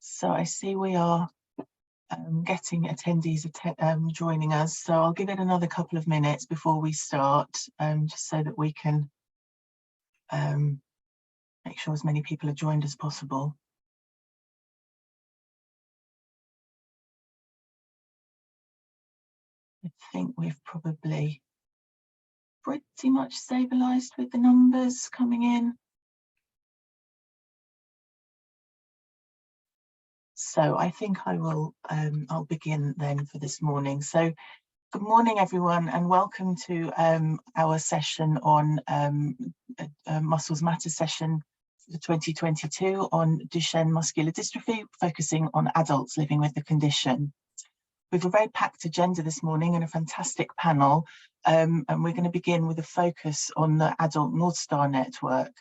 So I see we are getting attendees joining us. So I'll give it another couple of minutes before we start, just so that we can make sure as many people are joined as possible. I think we've probably pretty much stabilised with the numbers coming in. So I think I will, I'll begin then for this morning. So good morning, everyone, and welcome to our session on Muscles Matter session for 2022 on Duchenne muscular dystrophy, focusing on adults living with the condition. We have a very packed agenda this morning and a fantastic panel, and we're going to begin with a focus on the adult Northstar network.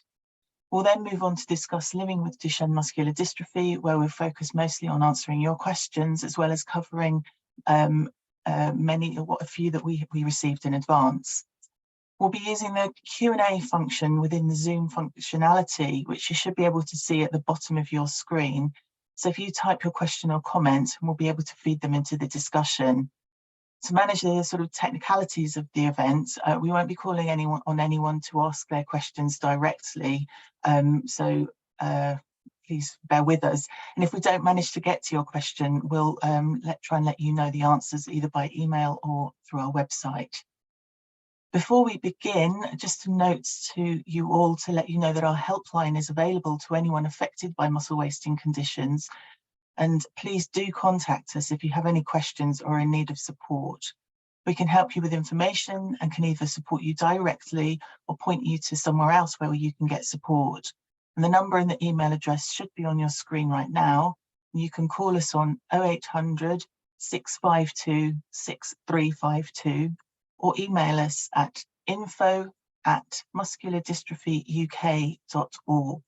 We'll then move on to discuss living with Duchenne muscular dystrophy, where we'll focus mostly on answering your questions, as well as covering a few that we received in advance. We'll be using the Q&A function within the Zoom functionality, which you should be able to see at the bottom of your screen. So if you type your question or comment, we'll be able to feed them into the discussion. To manage the sort of technicalities of the event, we won't be calling on anyone to ask their questions directly. So please bear with us. And if we don't manage to get to your question, we'll try and let you know the answers either by email or through our website. Before we begin, just a note to you all to let you know that our helpline is available to anyone affected by muscle wasting conditions. And please do contact us if you have any questions or in need of support. We can help you with information and can either support you directly or point you to somewhere else where you can get support. And the number and the email address should be on your screen right now. You can call us on 0800 652 6352 or email us at info@musculardystrophyuk.org.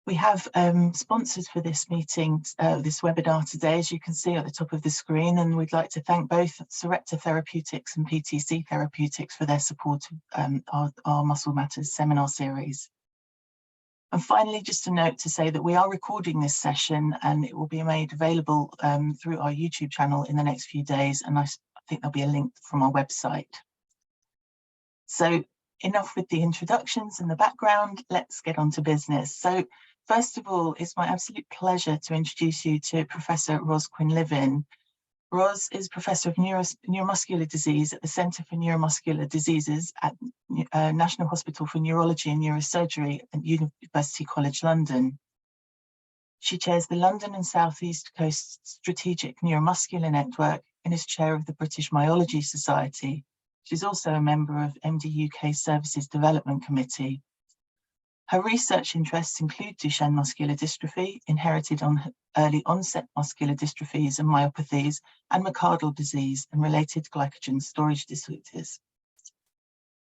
We have sponsors for this meeting, this webinar today, as you can see at the top of the screen, and we'd like to thank both Sarepta Therapeutics and PTC Therapeutics for their support of our Muscle Matters seminar series. And finally, just a note to say that we are recording this session and it will be made available through our YouTube channel in the next few days, and I think there'll be a link from our website. So enough with the introductions and the background, let's get on to business. So first of all, it's my absolute pleasure to introduce you to Professor Ros Quinlivan. Ros is Professor of Neuromuscular Disease at the Centre for Neuromuscular Diseases at National Hospital for Neurology and Neurosurgery at University College London. She chairs the London and South East Coast Strategic Neuromuscular Network and is chair of the British Myology Society. She's also a member of MD UK Services Development Committee. Her research interests include Duchenne muscular dystrophy, inherited on early onset muscular dystrophies and myopathies, and myocardial disease and related glycogen storage disorders.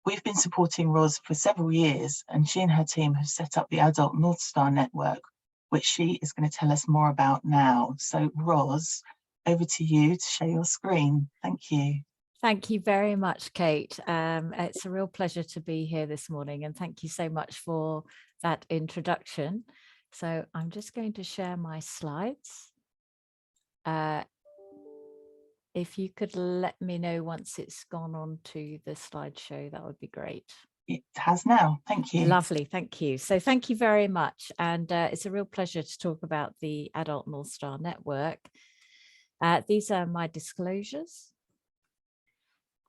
We've been supporting Ros for several years, and she and her team have set up the Adult Northstar Network, which she is going to tell us more about now. So Ros, over to you to share your screen. Thank you. Thank you very much, Kate. It's a real pleasure to be here this morning, and thank you so much for that introduction. So I'm just going to share my slides. If you could let me know once it's gone on to the slideshow, that would be great. It has now. Thank you. Lovely. Thank you. So thank you very much. And it's a real pleasure to talk about the Adult Northstar Network. These are my disclosures.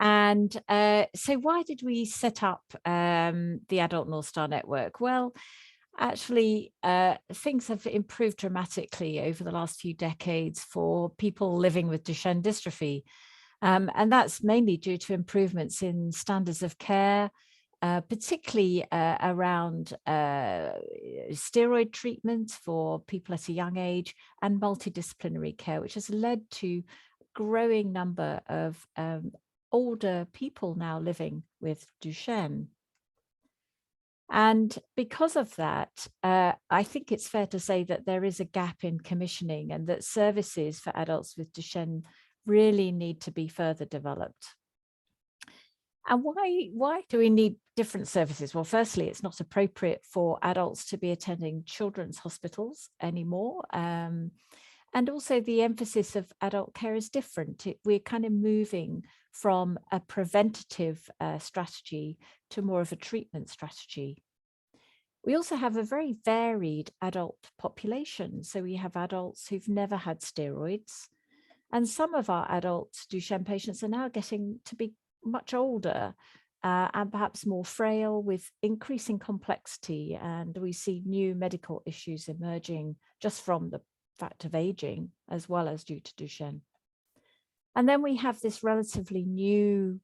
And so why did we set up the Adult Northstar Network? Well, actually, things have improved dramatically over the last few decades for people living with Duchenne dystrophy. And that's mainly due to improvements in standards of care, particularly around steroid treatment for people at a young age and multidisciplinary care, which has led to a growing number of older people now living with Duchenne. And because of that, I think it's fair to say that there is a gap in commissioning and that services for adults with Duchenne really need to be further developed. And why do we need different services? Well, firstly, it's not appropriate for adults to be attending children's hospitals anymore. And also the emphasis of adult care is different. We're kind of moving from a preventative strategy to more of a treatment strategy. We also have a very varied adult population. So we have adults who've never had steroids. And some of our adult Duchenne patients are now getting to be much older and perhaps more frail with increasing complexity. And we see new medical issues emerging just from the fact of aging as well as due to Duchenne. And then we have this relatively new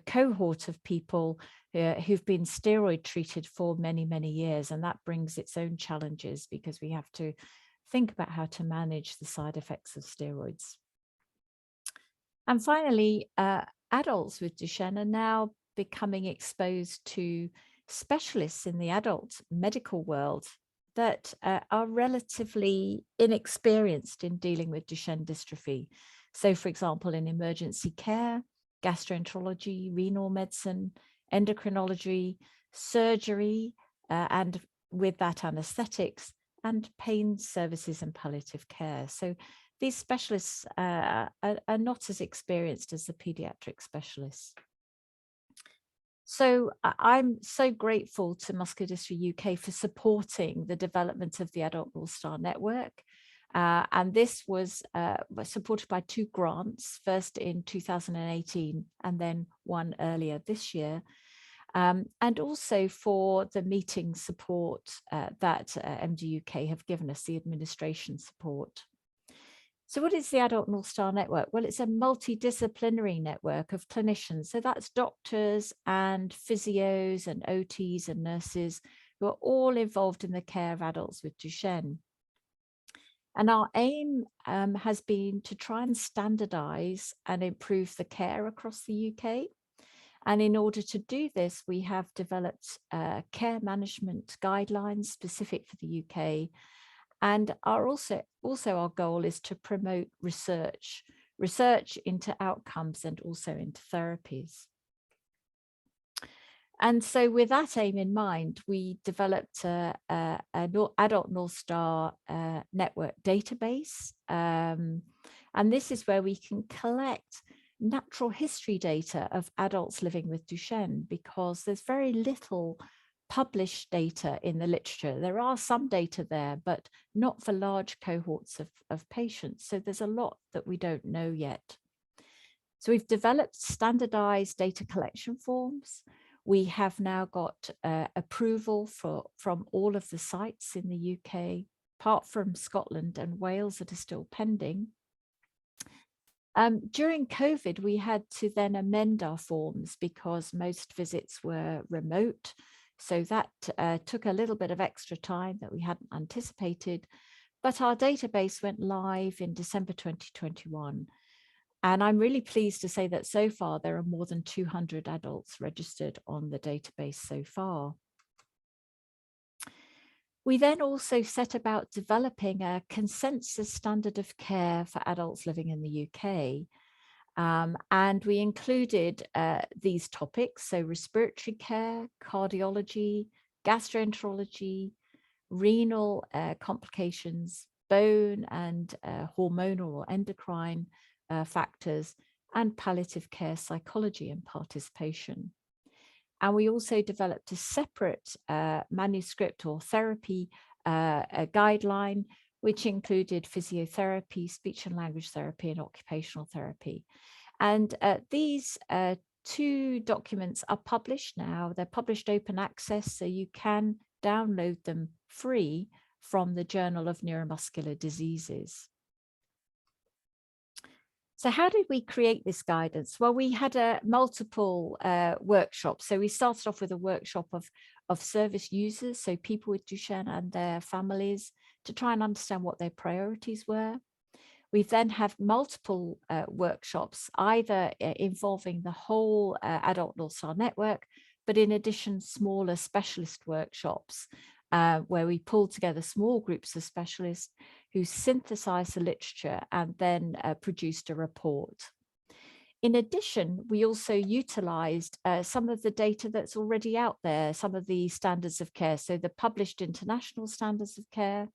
cohort of people who've been steroid treated for many, many years. And that brings its own challenges because we have to think about how to manage the side effects of steroids. And finally, adults with Duchenne are now becoming exposed to specialists in the adult medical world that are relatively inexperienced in dealing with Duchenne dystrophy. So, for example, in emergency care, gastroenterology, renal medicine, endocrinology, surgery, and with that anesthetics, and pain services and palliative care. So these specialists are not as experienced as the pediatric specialists. So I'm so grateful to Muscular Dystrophy UK for supporting the development of the Adult Northstar Network. And this was supported by 2 grants, first in 2018 and then one earlier this year. And also for the meeting support that MD UK have given us, the administration support. So what is the Adult Northstar Network? Well, it's a multidisciplinary network of clinicians. So that's doctors and physios and OTs and nurses who are all involved in the care of adults with Duchenne. And our aim has been to try and standardise and improve the care across the UK. And in order to do this, we have developed care management guidelines specific for the UK. And also our goal is to promote research into outcomes and also into therapies. And so with that aim in mind, we developed an Adult Northstar network database. And this is where we can collect natural history data of adults living with Duchenne, because there's very little published data in the literature. There are some data there, but not for large cohorts of patients. So there's a lot that we don't know yet. So we've developed standardized data collection forms. We have now got approval from all of the sites in the UK, apart from Scotland and Wales that are still pending. During COVID, we had to then amend our forms because most visits were remote. So that took a little bit of extra time that we hadn't anticipated, but our database went live in December 2021. And I'm really pleased to say that so far there are more than 200 adults registered on the database so far. We then also set about developing a consensus standard of care for adults living in the UK. And we included these topics, so respiratory care, cardiology, gastroenterology, renal complications, bone and hormonal or endocrine factors, and palliative care psychology and participation. And we also developed a separate manuscript or therapy guideline, which included physiotherapy, speech and language therapy, and occupational therapy. And these 2 documents are published now. They're published open access, so you can download them free from the Journal of Neuromuscular Diseases. So how did we create this guidance? Well, we had multiple workshops. So we started off with a workshop of service users, so people with Duchenne and their families, to try and understand what their priorities were. We then have multiple workshops, either involving the whole Adult Northstar network, but in addition, smaller specialist workshops where we pull together small groups of specialists who synthesized the literature and then produced a report. In addition, we also utilised some of the data that's already out there, some of the standards of care, so the published international standards of care,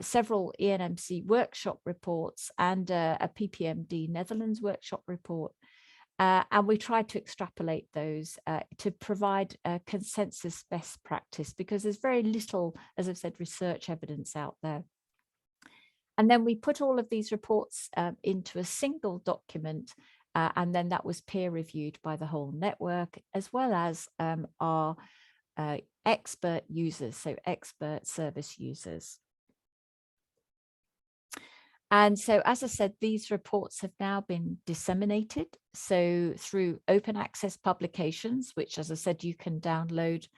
several ENMC workshop reports, and a PPMD Netherlands workshop report. And we tried to extrapolate those to provide a consensus best practice, because there's very little, as I've said, research evidence out there. And then we put all of these reports into a single document, and then that was peer reviewed by the whole network, as well as our expert users, so expert service users. And so, as I said, these reports have now been disseminated. So through open access publications, which, as I said, you can download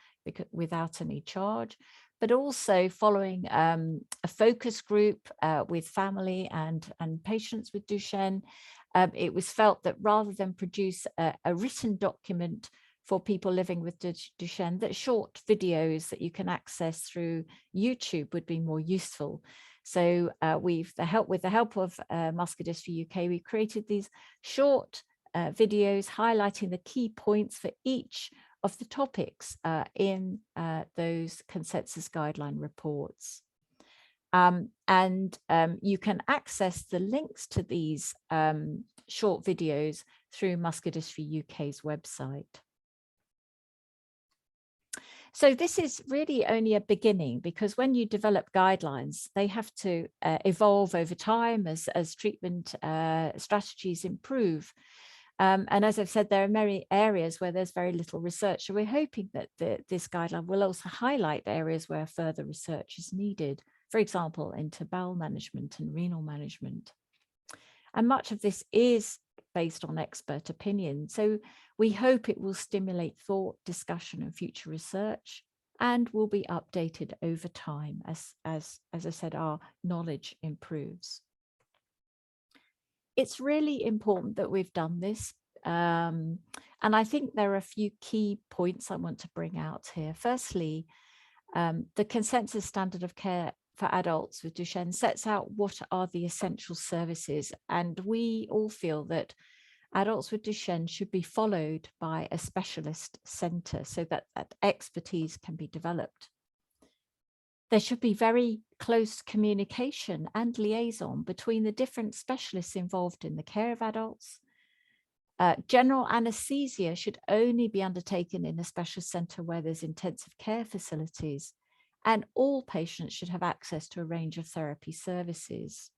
without any charge, but also following a focus group with family and patients with Duchenne, it was felt that rather than produce a written document for people living with Duchenne, that short videos that you can access through YouTube would be more useful. So with the help of Muscular Dystrophy UK, we created these short videos highlighting the key points for each of the topics in those consensus guideline reports. You can access the links to these short videos through Muscular Dystrophy UK's website. So this is really only a beginning, because when you develop guidelines, they have to evolve over time as treatment strategies improve. And as I've said, there are many areas where there's very little research. So we're hoping that this guideline will also highlight areas where further research is needed, for example, into bowel management and renal management. And much of this is based on expert opinion. So we hope it will stimulate thought, discussion, and future research, and will be updated over time as I said, our knowledge improves. It's really important that we've done this. And I think there are a few key points I want to bring out here. Firstly, the consensus standard of care for adults with Duchenne sets out what are the essential services. And we all feel that adults with Duchenne should be followed by a specialist centre so that expertise can be developed. There should be very close communication and liaison between the different specialists involved in the care of adults. General anaesthesia should only be undertaken in a specialist centre where there's intensive care facilities, and all patients should have access to a range of therapy services.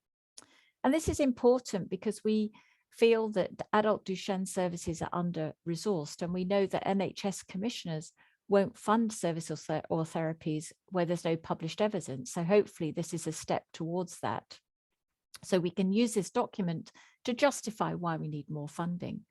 And this is important because we feel that adult Duchenne services are under-resourced, and we know that NHS commissioners won't fund services or therapies where there's no published evidence. So hopefully this is a step towards that. So we can use this document to justify why we need more funding.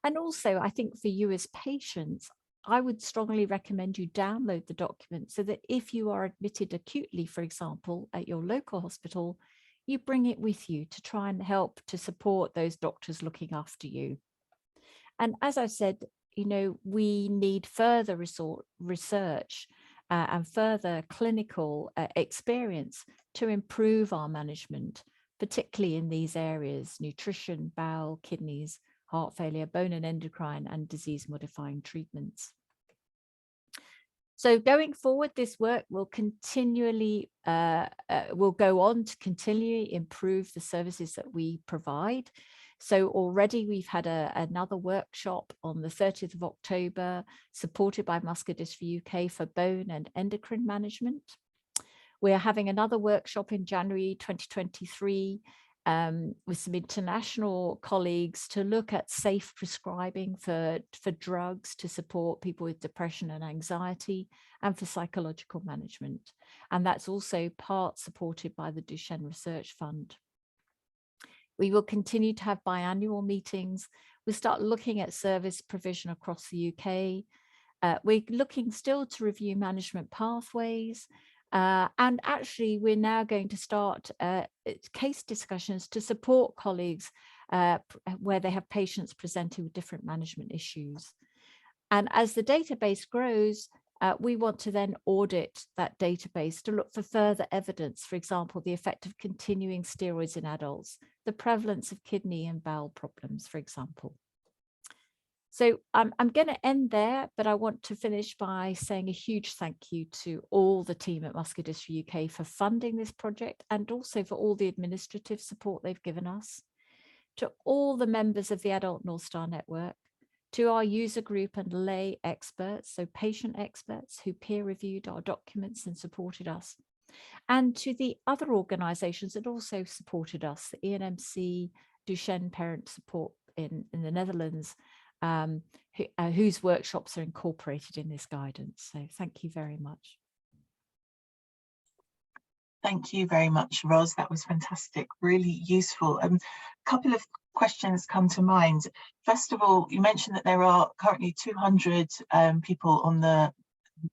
And also, I think for you as patients, I would strongly recommend you download the document so that if you are admitted acutely, for example, at your local hospital, you bring it with you to try and help to support those doctors looking after you. And as I said, you know, we need further research and further clinical experience to improve our management, particularly in these areas: nutrition, bowel, kidneys, heart failure, bone and endocrine, and disease-modifying treatments. So going forward, this work will continually, will go on to continually improve the services that we provide. So already we've had another workshop on the 30th of October, supported by Muscular Dystrophy UK for bone and endocrine management. We're having another workshop in January 2023 with some international colleagues to look at safe prescribing for drugs to support people with depression and anxiety, and for psychological management. And that's also part supported by the Duchenne Research Fund. We will continue to have biannual meetings. We'll start looking at service provision across the UK. We're looking still to review management pathways. And actually, we're now going to start case discussions to support colleagues where they have patients presenting with different management issues. And as the database grows, we want to then audit that database to look for further evidence, for example, the effect of continuing steroids in adults, the prevalence of kidney and bowel problems, for example. So I'm going to end there, but I want to finish by saying a huge thank you to all the team at Muscular Dystrophy UK for funding this project, and also for all the administrative support they've given us, to all the members of the Adult Northstar Network, to our user group and lay experts, so patient experts who peer reviewed our documents and supported us, and to the other organisations that also supported us, the ENMC, Duchenne Parent Support in the Netherlands, whose workshops are incorporated in this guidance. So thank you very much. Thank you very much, Ros. That was fantastic, really useful. A couple of questions come to mind. First of all, you mentioned that there are currently 200 people on the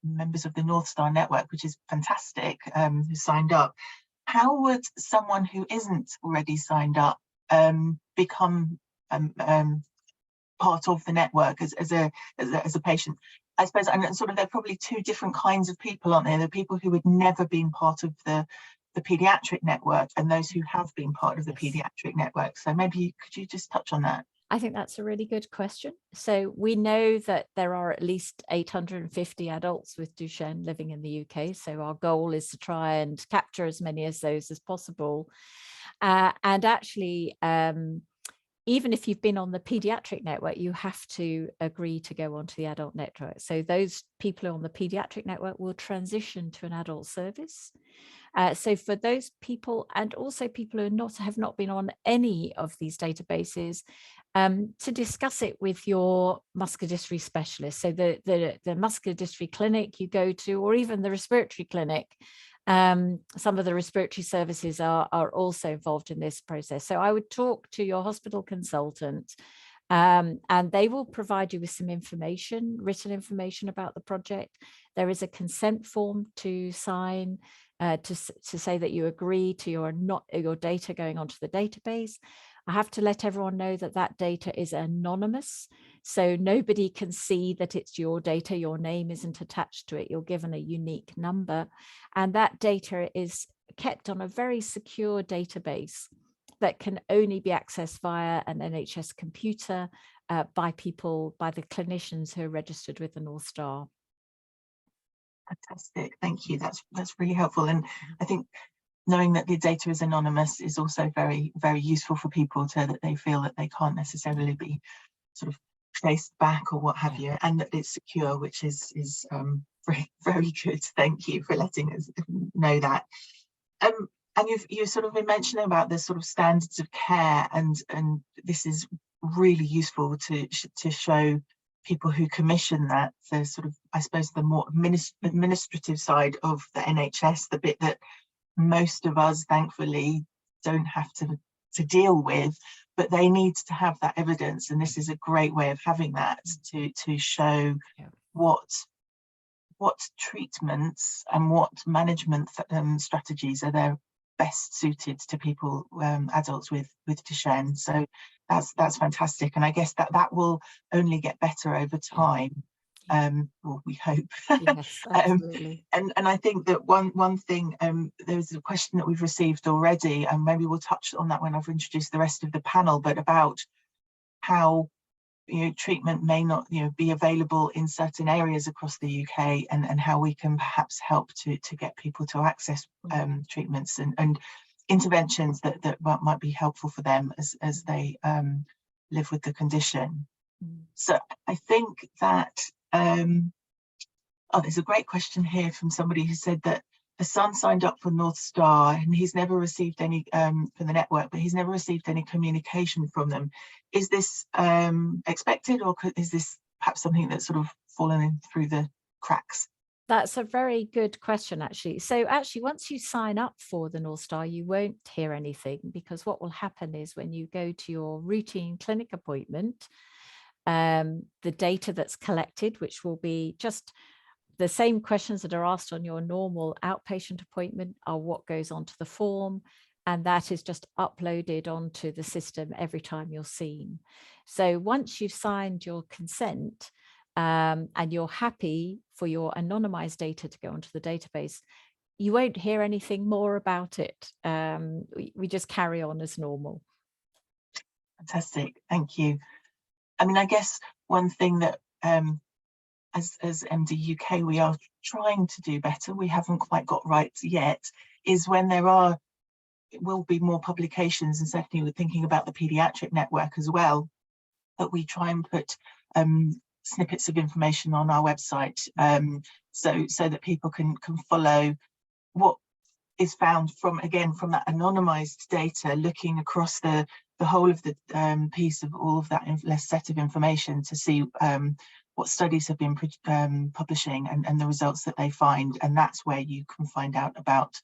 members of the Northstar network, which is fantastic, who signed up. How would someone who isn't already signed up become part of the network as a patient? I suppose, and sort of, there are probably two different kinds of people, aren't there? The people who had never been part of the paediatric network, and those who have been part of the paediatric network. So maybe could you just touch on that? I think that's a really good question. So we know that there are at least 850 adults with Duchenne living in the UK. So our goal is to try and capture as many of those as possible. And actually, even if you've been on the paediatric network, you have to agree to go onto the adult network. So those people on the paediatric network will transition to an adult service. So for those people, and also people who have not been on any of these databases, to discuss it with your muscular dystrophy specialist. So the muscular dystrophy clinic you go to, or even the respiratory clinic. Some of the respiratory services are also involved in this process. So I would talk to your hospital consultant, and they will provide you with some information, written information about the project. There is a consent form to sign to say that you agree to your data going onto the database. I have to let everyone know that that data is anonymous. So nobody can see that it's your data. Your name isn't attached to it. You're given a unique number. And that data is kept on a very secure database that can only be accessed via an NHS computer by the clinicians who are registered with the Northstar. Fantastic, thank you. That's really helpful. And I think knowing that the data is anonymous is also very, very useful for people, that they feel that they can't necessarily be sort of traced back or what have you, and that it's secure, which is very, very good. Thank you for letting us know that. And you've sort of been mentioning about the sort of standards of care, and this is really useful to show people who commission that, the sort of, I suppose, the more administrative side of the NHS, the bit that most of us thankfully don't have to deal with, but they need to have that evidence, and this is a great way of having that to show what treatments and what management strategies are there best suited to people, adults with Duchenne. So that's fantastic, and I guess that will only get better over time. Well, we hope. Yes, absolutely. And I think that one thing, there's a question that we've received already, and maybe we'll touch on that when I've introduced the rest of the panel, but about how treatment may not be available in certain areas across the UK, and how we can perhaps help to get people to access treatments and interventions that might be helpful for them as they live with the condition. So I think that there's a great question here from somebody who said that a son signed up for Northstar and he's never received any for the network, but he's never received any communication from them. Is this expected, or is this perhaps something that's sort of fallen in through the cracks? That's a very good question, actually. So actually, once you sign up for the Northstar, you won't hear anything, because what will happen is when you go to your routine clinic appointment, the data that's collected, which will be just the same questions that are asked on your normal outpatient appointment, are what goes onto the form, and that is just uploaded onto the system every time you're seen. So once you've signed your consent and you're happy for your anonymized data to go onto the database, you won't hear anything more about it. We just carry on as normal. Fantastic, thank you. I mean, I guess one thing that as MD UK we are trying to do better, we haven't quite got right yet, is when will be more publications, and certainly we're thinking about the paediatric network as well, that we try and put snippets of information on our website, so that people can follow what is found from that anonymized data, looking across the whole of the piece of all of that set of information to see what studies have been publishing and the results that they find. And that's where you can find out about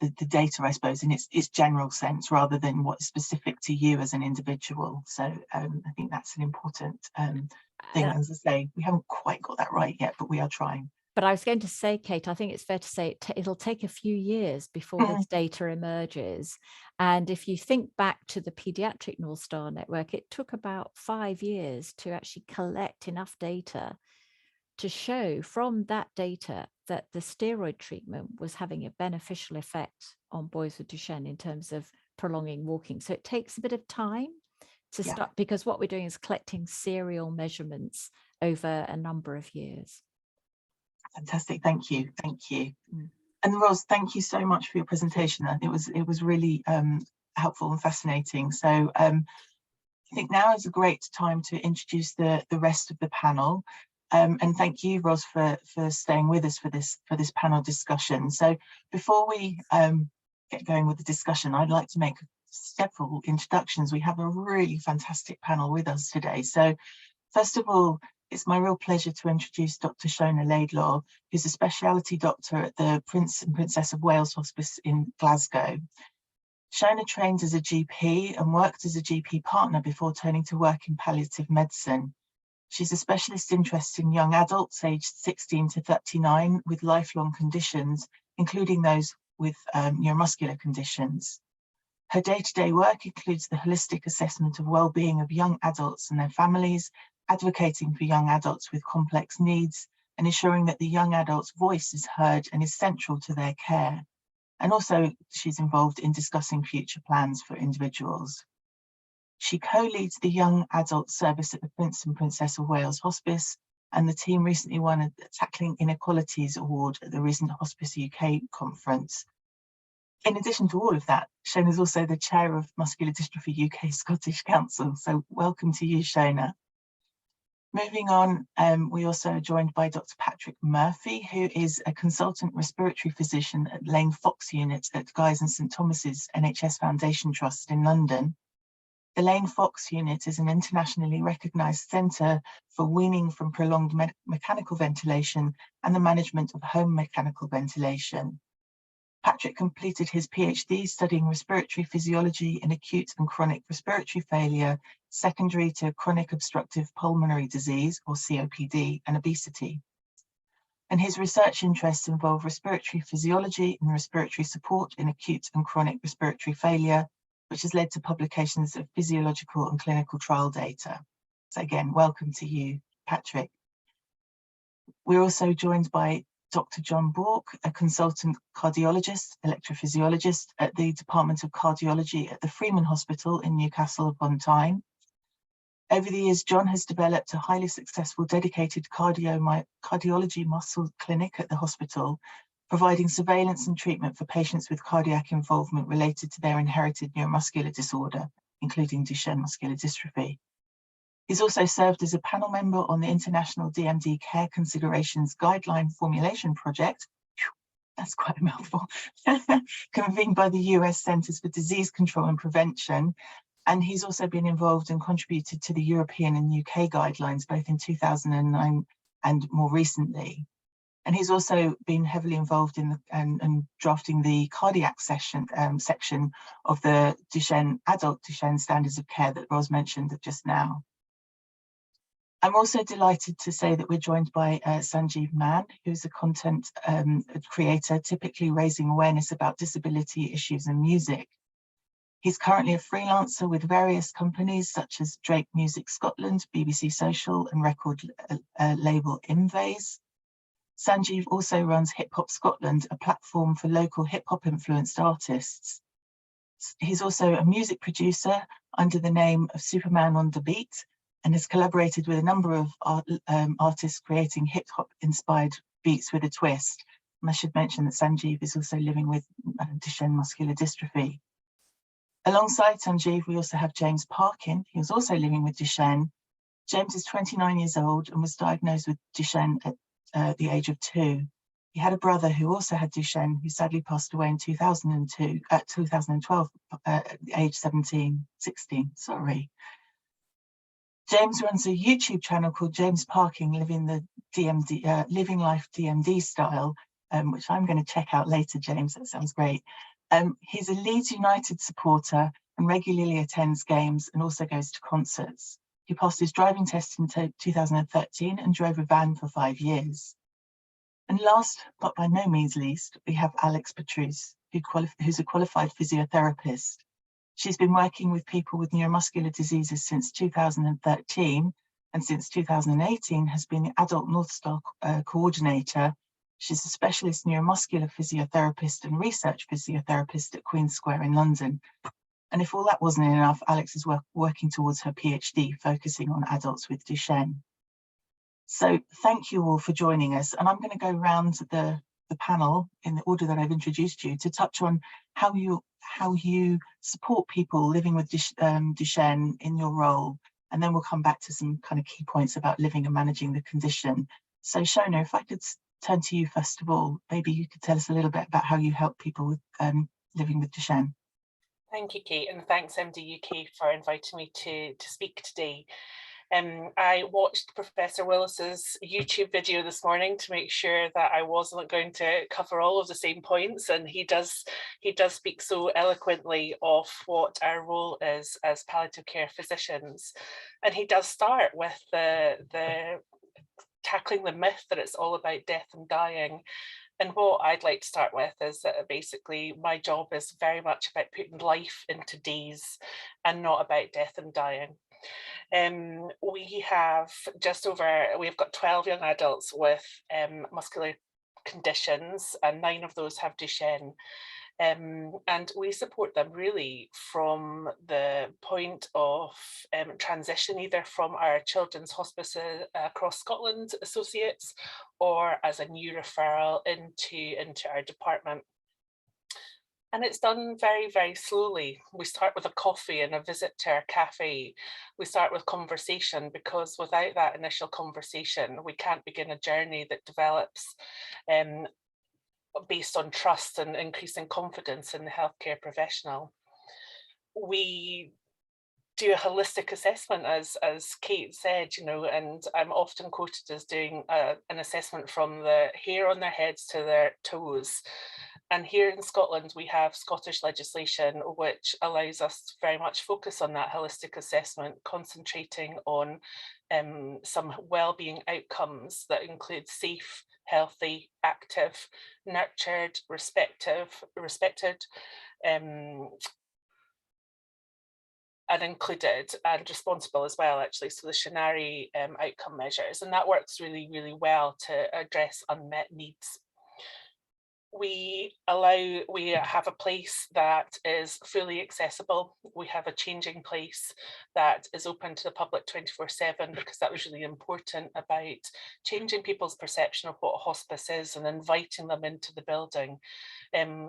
the data, I suppose, in its general sense, rather than what's specific to you as an individual. So I think that's an important thing. As I say, we haven't quite got that right yet, but we are trying. But I was going to say, Kate, I think it's fair to say it'll take a few years before this data emerges. And if you think back to the pediatric Northstar network, it took about 5 years to actually collect enough data to show from that data that the steroid treatment was having a beneficial effect on boys with Duchenne in terms of prolonging walking. So it takes a bit of time to start, because what we're doing is collecting serial measurements over a number of years. Fantastic, thank you. And Ros, thank you so much for your presentation. I think it was really helpful and fascinating. So I think now is a great time to introduce the rest of the panel. And thank you, Ros, for staying with us for this panel discussion. So before we get going with the discussion, I'd like to make several introductions. We have a really fantastic panel with us today. So first of all, it's my real pleasure to introduce Dr. Shona Laidlaw, who's a specialty doctor at the Prince and Princess of Wales Hospice in Glasgow. Shona trained as a GP and worked as a GP partner before turning to work in palliative medicine. She's a specialist interest in young adults aged 16 to 39 with lifelong conditions, including those with neuromuscular conditions. Her day-to-day work includes the holistic assessment of well-being of young adults and their families, advocating for young adults with complex needs, and ensuring that the young adult's voice is heard and is central to their care. And also, she's involved in discussing future plans for individuals. She co-leads the Young Adult Service at the Prince and Princess of Wales Hospice, and the team recently won a Tackling Inequalities Award at the recent Hospice UK conference. In addition to all of that, Shona is also the chair of Muscular Dystrophy UK Scottish Council. So welcome to you, Shona. Moving on, we also are joined by Dr. Patrick Murphy, who is a consultant respiratory physician at Lane Fox Unit at Guy's and St Thomas's NHS Foundation Trust in London. The Lane Fox Unit is an internationally recognised centre for weaning from prolonged mechanical ventilation and the management of home mechanical ventilation. Patrick completed his PhD studying respiratory physiology in acute and chronic respiratory failure, secondary to chronic obstructive pulmonary disease, or COPD, and obesity. And his research interests involve respiratory physiology and respiratory support in acute and chronic respiratory failure, which has led to publications of physiological and clinical trial data. So again, welcome to you, Patrick. We're also joined by Dr. John Bourke, a consultant cardiologist, electrophysiologist at the Department of Cardiology at the Freeman Hospital in Newcastle upon Tyne. Over the years, John has developed a highly successful dedicated cardiology muscle clinic at the hospital, providing surveillance and treatment for patients with cardiac involvement related to their inherited neuromuscular disorder, including Duchenne muscular dystrophy. He's also served as a panel member on the International DMD Care Considerations Guideline Formulation Project, that's quite a mouthful, convened by the US Centers for Disease Control and Prevention. And he's also been involved and contributed to the European and UK guidelines, both in 2009 and more recently. And he's also been heavily involved in and drafting the cardiac section of the adult Duchenne standards of care that Ros mentioned just now. I'm also delighted to say that we're joined by Sanjeev Mann, who's a content creator, typically raising awareness about disability issues in music. He's currently a freelancer with various companies such as Drake Music Scotland, BBC Social, and record label Imvase. Sanjeev also runs Hip Hop Scotland, a platform for local hip hop influenced artists. He's also a music producer under the name of Superman on the Beat, and has collaborated with a number of artists creating hip-hop inspired beats with a twist. And I should mention that Sanjeev is also living with Duchenne muscular dystrophy. Alongside Sanjeev, we also have James Parkin. He was also living with Duchenne. James is 29 years old and was diagnosed with Duchenne at the age of 2. He had a brother who also had Duchenne, who sadly passed away in 2012 at the age 16, sorry. James runs a YouTube channel called James Parking, Living Life DMD Style, which I'm going to check out later, James. That sounds great. He's a Leeds United supporter and regularly attends games and also goes to concerts. He passed his driving test in 2013 and drove a van for 5 years. And last, but by no means least, we have Alex Petrus, who's a qualified physiotherapist. She's been working with people with neuromuscular diseases since 2013, and since 2018 has been the adult Northstar coordinator. She's a specialist neuromuscular physiotherapist and research physiotherapist at Queen Square in London. And if all that wasn't enough, Alex is working towards her PhD, focusing on adults with Duchenne. So thank you all for joining us. And I'm going to go around the panel in the order that I've introduced you to touch on how you support people living with Duchenne in your role. And then we'll come back to some kind of key points about living and managing the condition. So Shona, if I could turn to you first of all, maybe you could tell us a little bit about how you help people with living with Duchenne. Thank you, Kate, and thanks MD UK for inviting me to speak today. I watched Professor Willis's YouTube video this morning to make sure that I wasn't going to cover all of the same points, and he does speak so eloquently of what our role is as palliative care physicians, and he does start with the tackling the myth that it's all about death and dying. And what I'd like to start with is that basically my job is very much about putting life into days and not about death and dying. We've got 12 young adults with muscular conditions, and 9 of those have Duchenne. And we support them really from the point of transition, either from our children's hospices across Scotland associates, or as a new referral into our department. And it's done very, very slowly. We start with a coffee and a visit to our cafe. We start with conversation, because without that initial conversation, we can't begin a journey that develops based on trust and increasing confidence in the healthcare professional. We do a holistic assessment, as Kate said, and I'm often quoted as doing an assessment from the hair on their heads to their toes. And here in Scotland, we have Scottish legislation which allows us to very much focus on that holistic assessment, concentrating on some well-being outcomes that include safe, healthy, active, nurtured, respected, and included and responsible as well, actually. So the Shinari outcome measures, and that works really, really well to address unmet needs. We have a place that is fully accessible. We have a changing place that is open to the public 24/7, because that was really important about changing people's perception of what a hospice is and inviting them into the building.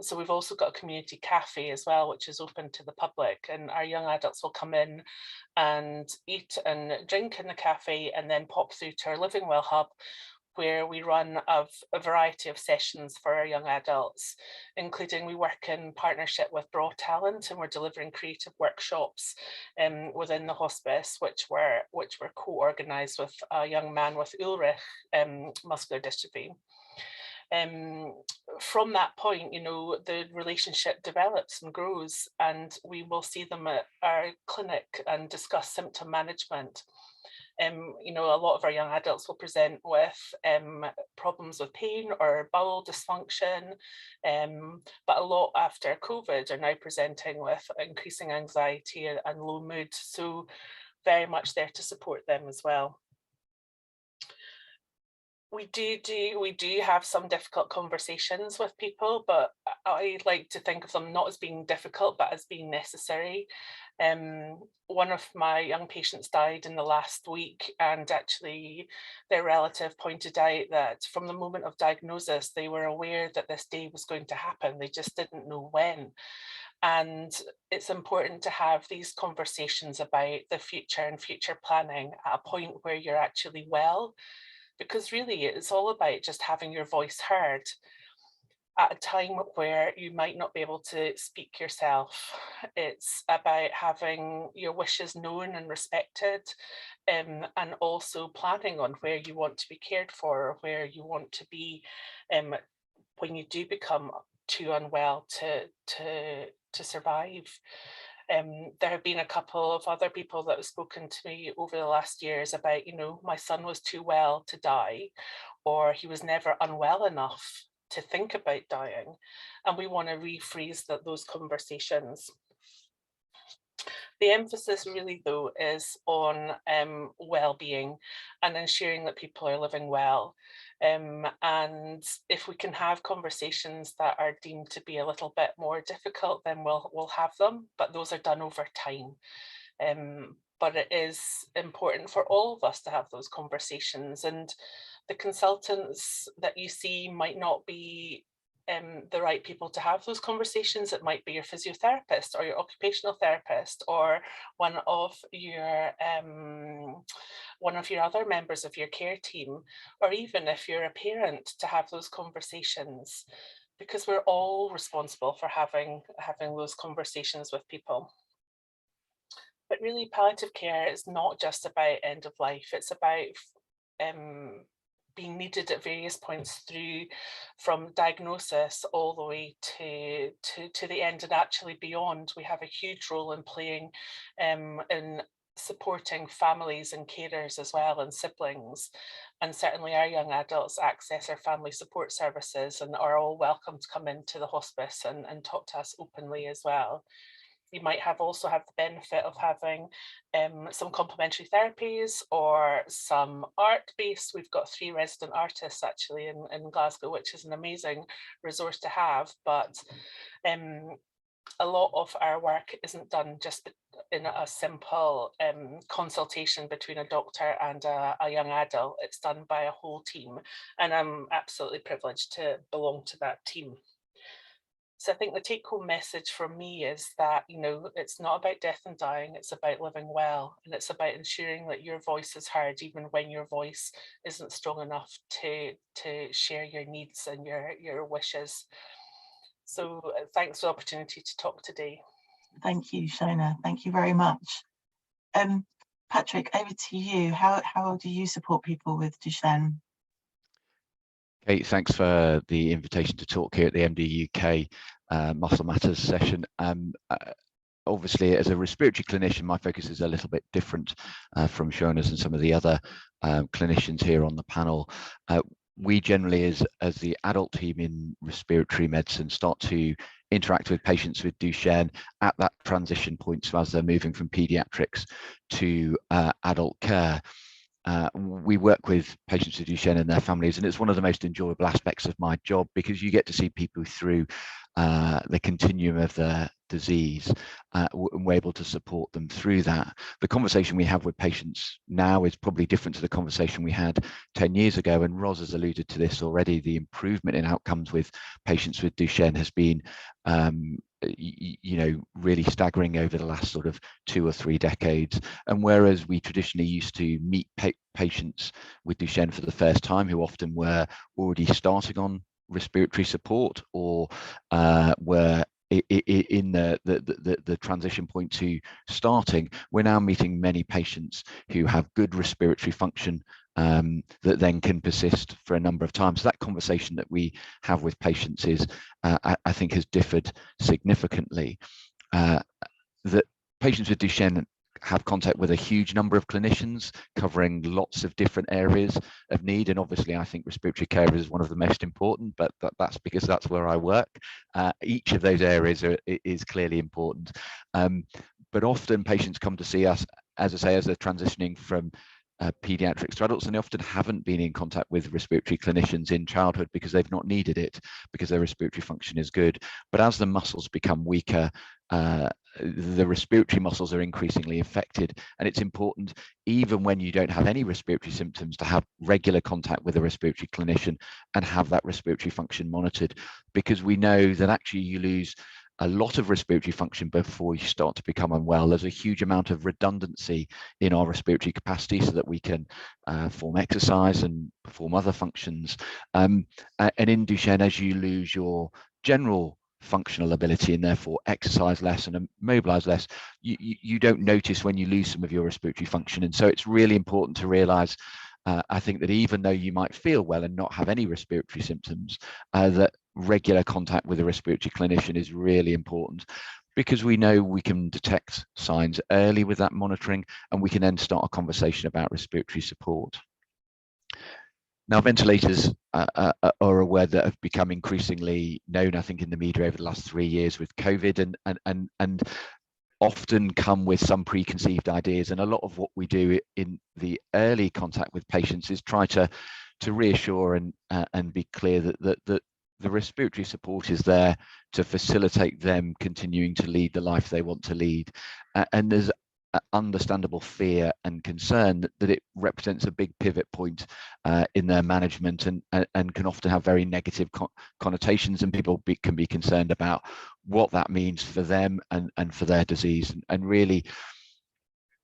So we've also got a community cafe as well, which is open to the public, and our young adults will come in and eat and drink in the cafe and then pop through to our Living Well hub, where we run a variety of sessions for our young adults, including we work in partnership with Raw Talent, and we're delivering creative workshops within the hospice, which were co-organised with a young man with Ulrich muscular dystrophy. From that point, the relationship develops and grows, and we will see them at our clinic and discuss symptom management. A lot of our young adults will present with problems with pain or bowel dysfunction, but a lot after COVID are now presenting with increasing anxiety and low mood. So very much there to support them as well. We do have some difficult conversations with people, but I like to think of them not as being difficult, but as being necessary. One of my young patients died in the last week, and actually their relative pointed out that from the moment of diagnosis, they were aware that this day was going to happen. They just didn't know when. And it's important to have these conversations about the future and future planning at a point where you're actually well, because really it's all about just having your voice heard at a time where you might not be able to speak yourself. It's about having your wishes known and respected, and also planning on where you want to be cared for, or where you want to be when you do become too unwell to survive. There have been a couple of other people that have spoken to me over the last years about, my son was too well to die, or he was never unwell enough to think about dying. And we want to rephrase those conversations. The emphasis really, though, is on well-being and ensuring that people are living well. And if we can have conversations that are deemed to be a little bit more difficult, then we'll have them, but those are done over time. But it is important for all of us to have those conversations, and the consultants that you see might not be the right people to have those conversations. It might be your physiotherapist or your occupational therapist, or one of your other members of your care team, or even if you're a parent, to have those conversations, because we're all responsible for having those conversations with people. But really, palliative care is not just about end of life. It's about being needed at various points through, from diagnosis all the way to the end, and actually beyond. We have a huge role in playing in supporting families and carers as well, and siblings. And certainly our young adults access our family support services and are all welcome to come into the hospice and talk to us openly as well. You might also have the benefit of having some complementary therapies or some art base. We've got 3 resident artists actually in Glasgow, which is an amazing resource to have. But a lot of our work isn't done just in a simple consultation between a doctor and a young adult. It's done by a whole team, and I'm absolutely privileged to belong to that team. So I think the take-home message from me is that, it's not about death and dying, it's about living well, and it's about ensuring that your voice is heard even when your voice isn't strong enough to share your needs and your wishes. So thanks for the opportunity to talk today. Thank you, Shona. Thank you very much. Patrick, over to you. How do you support people with Duchenne? Kate, thanks for the invitation to talk here at the MD UK Muscle Matters session. Obviously, as a respiratory clinician, my focus is a little bit different from Shona's and some of the other clinicians here on the panel. We generally, as the adult team in respiratory medicine, start to interact with patients with Duchenne at that transition point, so as they're moving from pediatrics to adult care. We work with patients with Duchenne and their families, and it's one of the most enjoyable aspects of my job, because you get to see people through the continuum of their disease, and we're able to support them through that. The conversation we have with patients now is probably different to the conversation we had 10 years ago, and Ros has alluded to this already. The improvement in outcomes with patients with Duchenne has been really staggering over the last sort of 2 or 3 decades. And whereas we traditionally used to meet patients with Duchenne for the first time, who often were already starting on respiratory support or were in the transition point to starting, we're now meeting many patients who have good respiratory function that then can persist for a number of times. So that conversation that we have with patients is, I think, has differed significantly. That patients with Duchenne have contact with a huge number of clinicians covering lots of different areas of need, and obviously I think respiratory care is one of the most important, but that's because that's where I work. Each of those areas is clearly important, but often patients come to see us, as I say, as they're transitioning from pediatrics to adults, and they often haven't been in contact with respiratory clinicians in childhood because they've not needed it, because their respiratory function is good. But as the muscles become weaker, the respiratory muscles are increasingly affected, and it's important, even when you don't have any respiratory symptoms, to have regular contact with a respiratory clinician and have that respiratory function monitored, because we know that actually you lose a lot of respiratory function before you start to become unwell. There's a huge amount of redundancy in our respiratory capacity so that we can perform exercise and perform other functions. And in Duchenne, as you lose your general functional ability and therefore exercise less and mobilize less, you don't notice when you lose some of your respiratory function. And so it's really important to realize, I think, that even though you might feel well and not have any respiratory symptoms, that regular contact with a respiratory clinician is really important, because we know we can detect signs early with that monitoring, and we can then start a conversation about respiratory support. Now, ventilators are a word that have become increasingly known, I think, in the media over the last 3 years with COVID, and often come with some preconceived ideas. And a lot of what we do in the early contact with patients is try to reassure and be clear that the respiratory support is there to facilitate them continuing to lead the life they want to lead. And there's understandable fear and concern that it represents a big pivot point in their management, and can often have very negative connotations, and people can be concerned about what that means for them and for their disease. And really,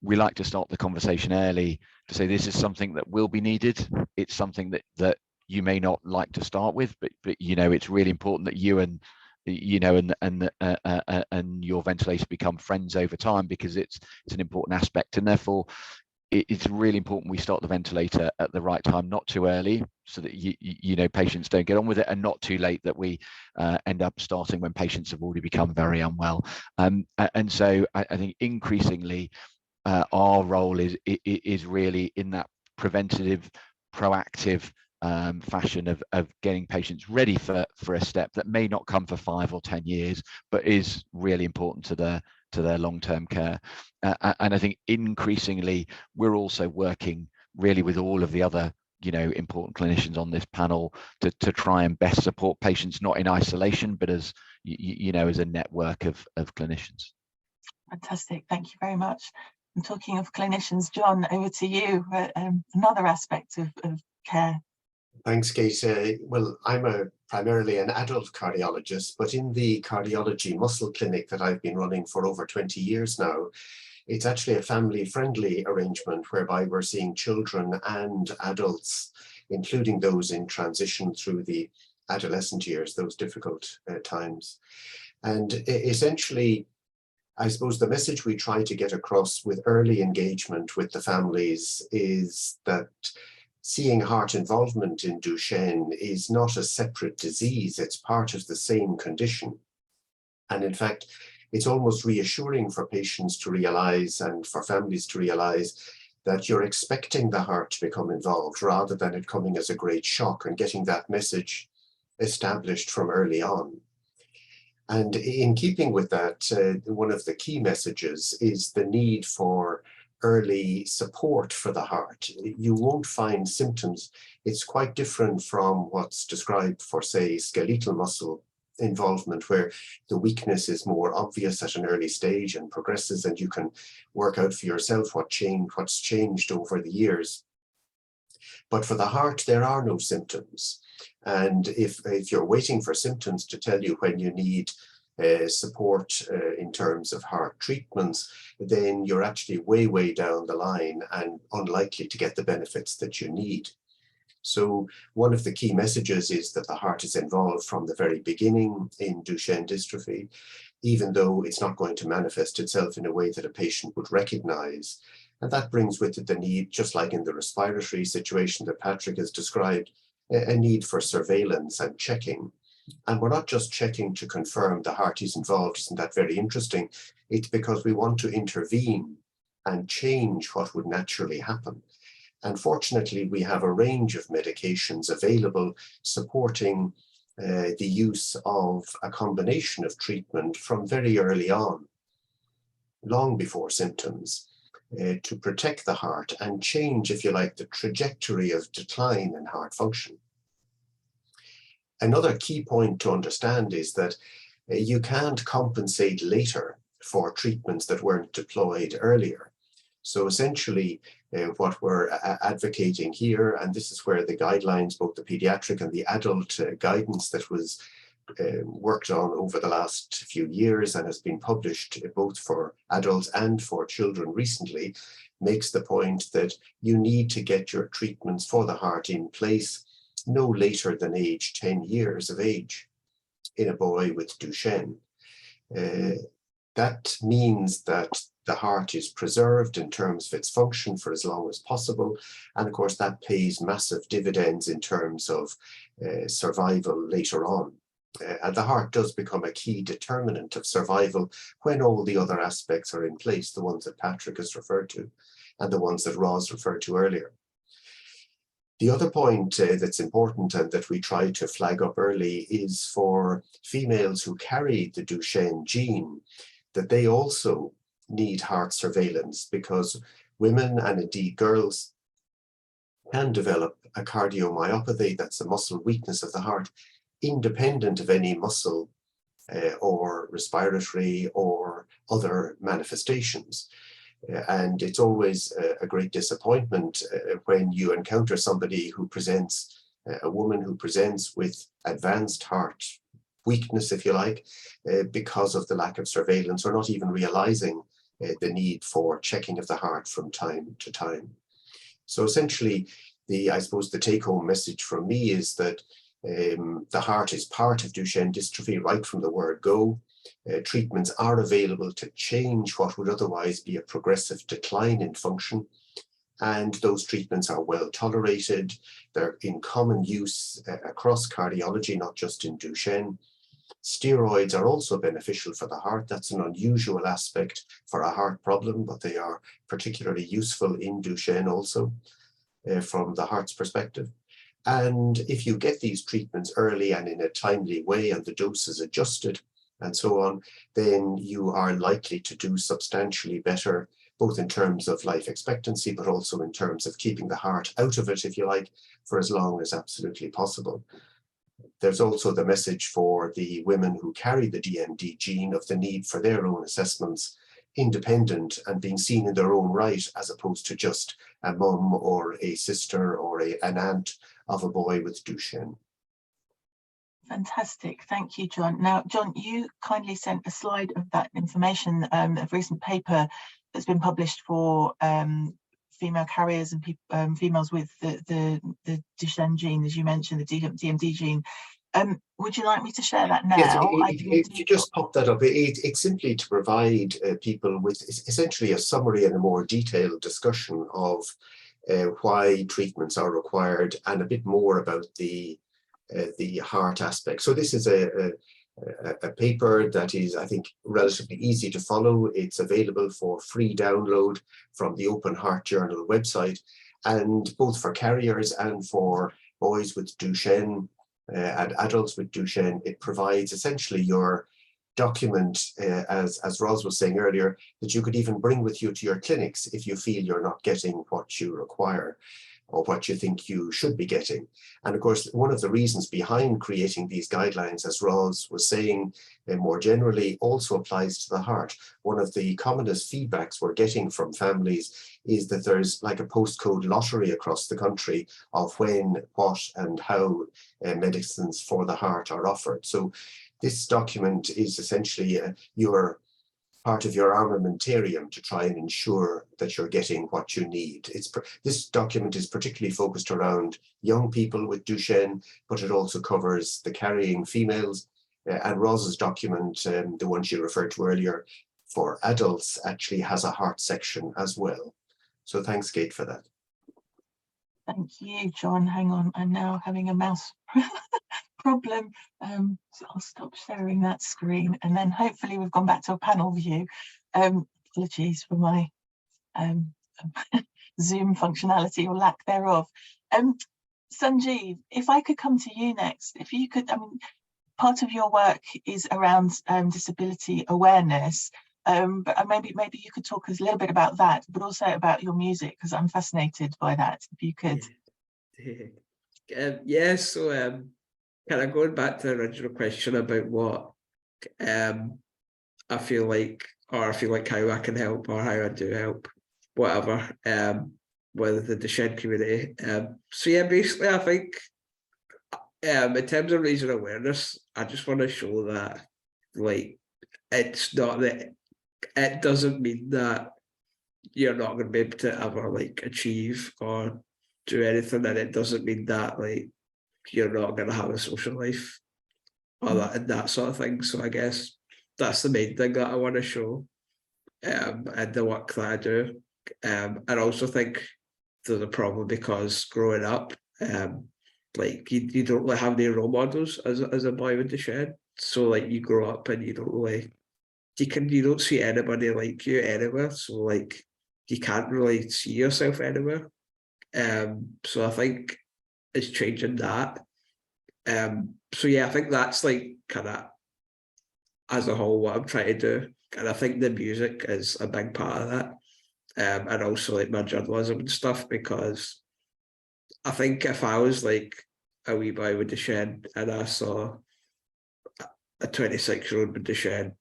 we like to start the conversation early to say this is something that will be needed. It's something that you may not like to start with, but you know, it's really important that you and your ventilator become friends over time, because it's an important aspect. And therefore it's really important we start the ventilator at the right time, not too early, so that you know, patients don't get on with it, and not too late that we end up starting when patients have already become very unwell. And so I think increasingly our role is really in that preventative, proactive fashion of getting patients ready for a step that may not come for 5 or 10 years, but is really important to their long-term care. And I think increasingly we're also working really with all of the other, you know, important clinicians on this panel to try and best support patients, not in isolation, but as you know, as a network of clinicians. Fantastic, thank you very much. And talking of clinicians, John, over to you. Another aspect of care. Thanks, Kate. Well, I'm primarily an adult cardiologist, but in the cardiology muscle clinic that I've been running for over 20 years now, it's actually a family-friendly arrangement whereby we're seeing children and adults, including those in transition through the adolescent years, those difficult times. And essentially, I suppose the message we try to get across with early engagement with the families is that seeing heart involvement in Duchenne is not a separate disease, it's part of the same condition. And in fact, it's almost reassuring for patients to realize, and for families to realize, that you're expecting the heart to become involved rather than it coming as a great shock, and getting that message established from early on. And in keeping with that, one of the key messages is the need for early support for the heart. You won't find symptoms. It's quite different from what's described for, say, skeletal muscle involvement, where the weakness is more obvious at an early stage and progresses, and you can work out for yourself what's changed over the years. But for the heart, there are no symptoms. And if you're waiting for symptoms to tell you when you need support in terms of heart treatments, then you're actually way down the line and unlikely to get the benefits that you need. So one of the key messages is that the heart is involved from the very beginning in Duchenne dystrophy, even though it's not going to manifest itself in a way that a patient would recognize. And that brings with it the need, just like in the respiratory situation that Patrick has described, a need for surveillance and checking. And we're not just checking to confirm the heart is involved. Isn't that very interesting? It's because we want to intervene and change what would naturally happen. And fortunately, we have a range of medications available supporting the use of a combination of treatment from very early on, long before symptoms. to protect the heart and change, if you like, the trajectory of decline in heart function. Another key point to understand is that you can't compensate later for treatments that weren't deployed earlier. So essentially, what we're advocating here, and this is where the guidelines, both the pediatric and the adult guidance that was worked on over the last few years and has been published both for adults and for children recently, makes the point that you need to get your treatments for the heart in place no later than age 10 years of age in a boy with Duchenne. That means that the heart is preserved in terms of its function for as long as possible. And of course, that pays massive dividends in terms of survival later on. And the heart does become a key determinant of survival when all the other aspects are in place, the ones that Patrick has referred to and the ones that Ros referred to earlier. The other point that's important and that we try to flag up early is for females who carry the Duchenne gene, that they also need heart surveillance, because women and indeed girls can develop a cardiomyopathy, that's a muscle weakness of the heart, independent of any muscle or respiratory or other manifestations. And it's always a great disappointment when you encounter somebody who presents, a woman who presents with advanced heart weakness, if you like, because of the lack of surveillance or not even realizing the need for checking of the heart from time to time. So essentially, I suppose the take-home message from me is that the heart is part of Duchenne dystrophy right from the word go. Treatments are available to change what would otherwise be a progressive decline in function. And those treatments are well tolerated. They're in common use across cardiology, not just in Duchenne. Steroids are also beneficial for the heart. That's an unusual aspect for a heart problem, but they are particularly useful in Duchenne also from the heart's perspective. And if you get these treatments early and in a timely way and the dose is adjusted and so on, then you are likely to do substantially better, both in terms of life expectancy, but also in terms of keeping the heart out of it, if you like, for as long as absolutely possible. There's also the message for the women who carry the DMD gene of the need for their own assessments, independent and being seen in their own right, as opposed to just a mum or a sister or an aunt of a boy with Duchenne. Fantastic, thank you, John. Now, John, you kindly sent a slide of that information, a recent paper that's been published for female carriers and females with the Duchenne gene, as you mentioned, the DMD gene. Would you like me to share that now? Yes, if you just pop that up, it's simply to provide people with essentially a summary and a more detailed discussion of why treatments are required and a bit more about the heart aspect. So this is a paper that is, I think, relatively easy to follow. It's available for free download from the Open Heart Journal website, and both for carriers and for boys with Duchenne and adults with Duchenne, it provides essentially your document, as Ros was saying earlier, that you could even bring with you to your clinics if you feel you're not getting what you require or what you think you should be getting. And of course, one of the reasons behind creating these guidelines, as Ros was saying, more generally also applies to the heart. One of the commonest feedbacks we're getting from families is that there's like a postcode lottery across the country of when, what, and how medicines for the heart are offered. So this document is essentially your part of your armamentarium to try and ensure that you're getting what you need. This document is particularly focused around young people with Duchenne, but it also covers the carrying females. And Ros's document, the one she referred to earlier, for adults actually has a heart section as well. So thanks, Kate, for that. Thank you, John. Hang on, I'm now having a mouse problem. So I'll stop sharing that screen, and then hopefully we've gone back to a panel view. Apologies for my Zoom functionality or lack thereof. Sanjeev, if I could come to you next, if you could, part of your work is around disability awareness. But maybe you could talk us a little bit about that, but also about your music, because I'm fascinated by that. If you could. Yeah, so kind of going back to the original question about what I feel like, or I feel like how I can help or how I do help, whatever, with the Duchenne community. So yeah, basically I think in terms of raising awareness, I just want to show that like it's not that, it doesn't mean that you're not going to be able to ever like achieve or do anything, and it doesn't mean that like you're not going to have a social life or that sort of thing. So I guess that's the main thing that I want to show, and the work that I do. I also think there's a problem because growing up, like you don't really have any role models as a boy with Duchenne. So like you grow up and you don't really, you don't see anybody like you anywhere. So like you can't really see yourself anywhere. So I think it's changing that. So yeah, I think that's like kind of as a whole what I'm trying to do. And I think the music is a big part of that. And also like my journalism and stuff, because I think if I was like a wee boy with Duchenne and I saw a 26-year-old with Duchenne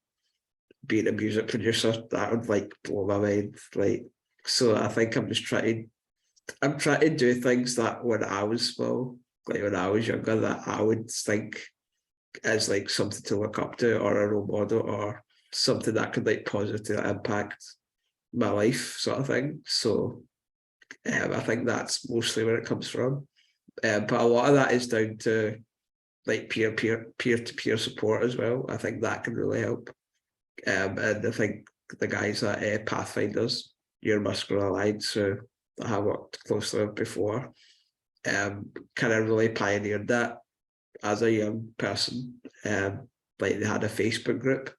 being a music producer, that would like blow my mind. Like, so I think I'm trying to do things that when I was small, like when I was younger, that I would think is like something to look up to or a role model or something that could like positively impact my life, sort of thing. So I think that's mostly where it comes from. But a lot of that is down to like peer-to-peer support as well. I think that can really help. And I think the guys at Pathfinders, Neuromuscular Alliance, who I have worked closely with before, kind of really pioneered that as a young person. Like they had a Facebook group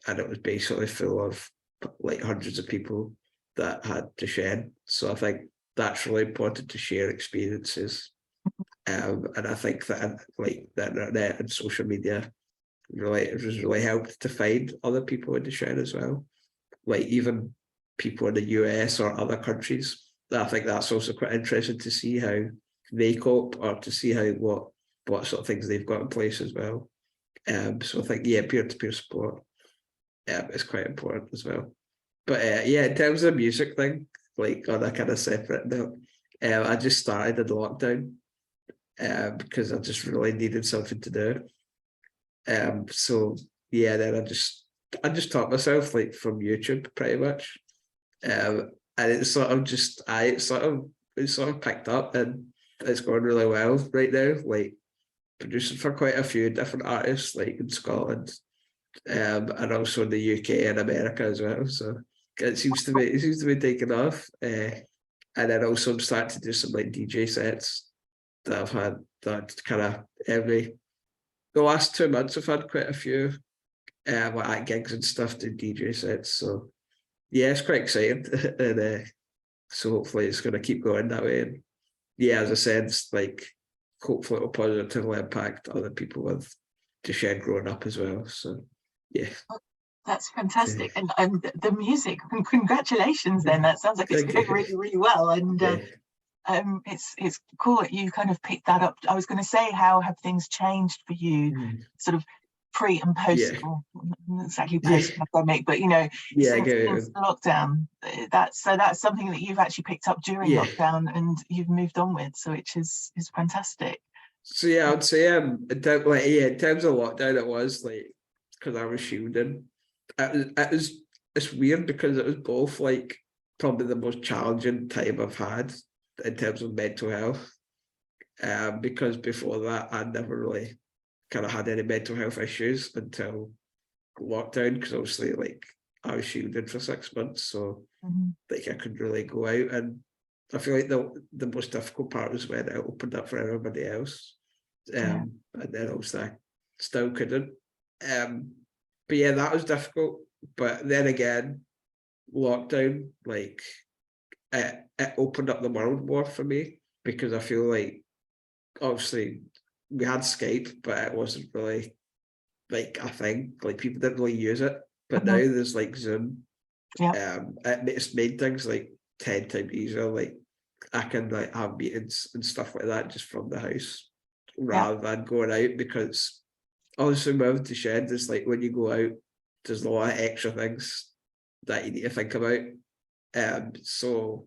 and it was basically full of like hundreds of people that had Duchenne. So I think that's really important to share experiences. And I think that like the internet and social media really helped to find other people with Duchenne as well. Like even people in the US or other countries. I think that's also quite interesting to see how they cope or to see how what sort of things they've got in place as well. So I think, yeah, peer-to-peer support is quite important as well. But yeah, in terms of the music thing, like on a kind of separate note, I just started in lockdown because I just really needed something to do. So yeah, then I just taught myself like from YouTube pretty much. And it's sort of picked up and it's going really well right now, like producing for quite a few different artists like in Scotland, and also in the UK and America as well. So it seems to be taking off. And then also I'm starting to do some like DJ sets that I've had that kind of the last 2 months I've had quite a few like at gigs and stuff to DJ sets. So yeah, it's quite exciting. And so hopefully it's going to keep going that way. And yeah, as I said, it's like hopefully it will positively impact other people with Duchenne growing up as well. So yeah. That's fantastic. And the music, congratulations then. That sounds like it's going really, really well. And it's cool that you kind of picked that up. I was going to say, how have things changed for you sort of pre and post, or not exactly post pandemic, but since lockdown? That's something that you've actually picked up during lockdown and you've moved on with, so which is fantastic. So yeah, I would say in terms of lockdown, it was like because I was shielding. It's weird because it was both like probably the most challenging time I've had in terms of mental health. Because before that I never really kind of had any mental health issues until lockdown, because obviously like I was shielded for 6 months, so like I couldn't really go out, and I feel like the most difficult part was when it opened up for everybody else. And then obviously I still couldn't. But yeah, that was difficult. But then again, lockdown, like it opened up the world more for me, because I feel like obviously we had Skype, but it wasn't really like a thing. Like people didn't really use it. but now there's like Zoom. Yeah. It's made things like 10 times easier. Like I can like have meetings and stuff like that just from the house rather than going out, because obviously with Duchenne, it's like when you go out, there's a lot of extra things that you need to think about. So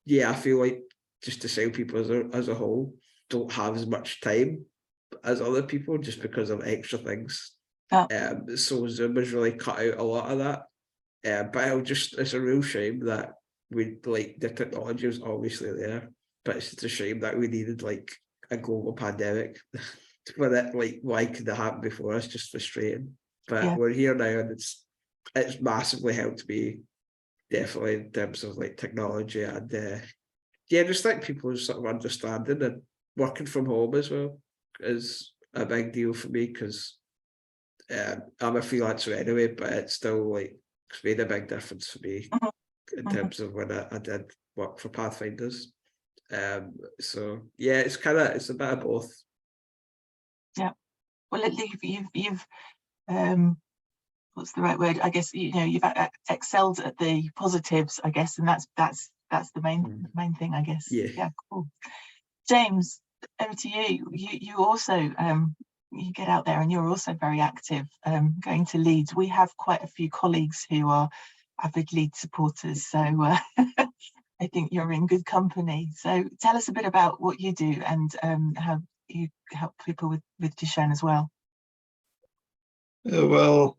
yeah, I feel like just disabled people as a whole don't have as much time as other people just because of extra things. So Zoom has really cut out a lot of that. But it's a real shame that we like the technology was obviously there, but it's just a shame that we needed like a global pandemic for that. Like, why could that happen before? It's just frustrating. But we're here now, and it's massively helped me, definitely in terms of like technology and just like people sort of understanding, and working from home as well is a big deal for me, because I'm a freelancer anyway, but it's still like it's made a big difference for me in terms of when I did work for Pathfinders. So yeah, it's a bit of both. Yeah. Well, you've what's the right word? I guess you've excelled at the positives, I guess, and that's the main thing, I guess. Yeah, cool. James, over to you. You also you get out there and you're also very active, going to Leeds. We have quite a few colleagues who are avid Leeds supporters, so I think you're in good company. So tell us a bit about what you do and how you help people with Duchenne as well. Well,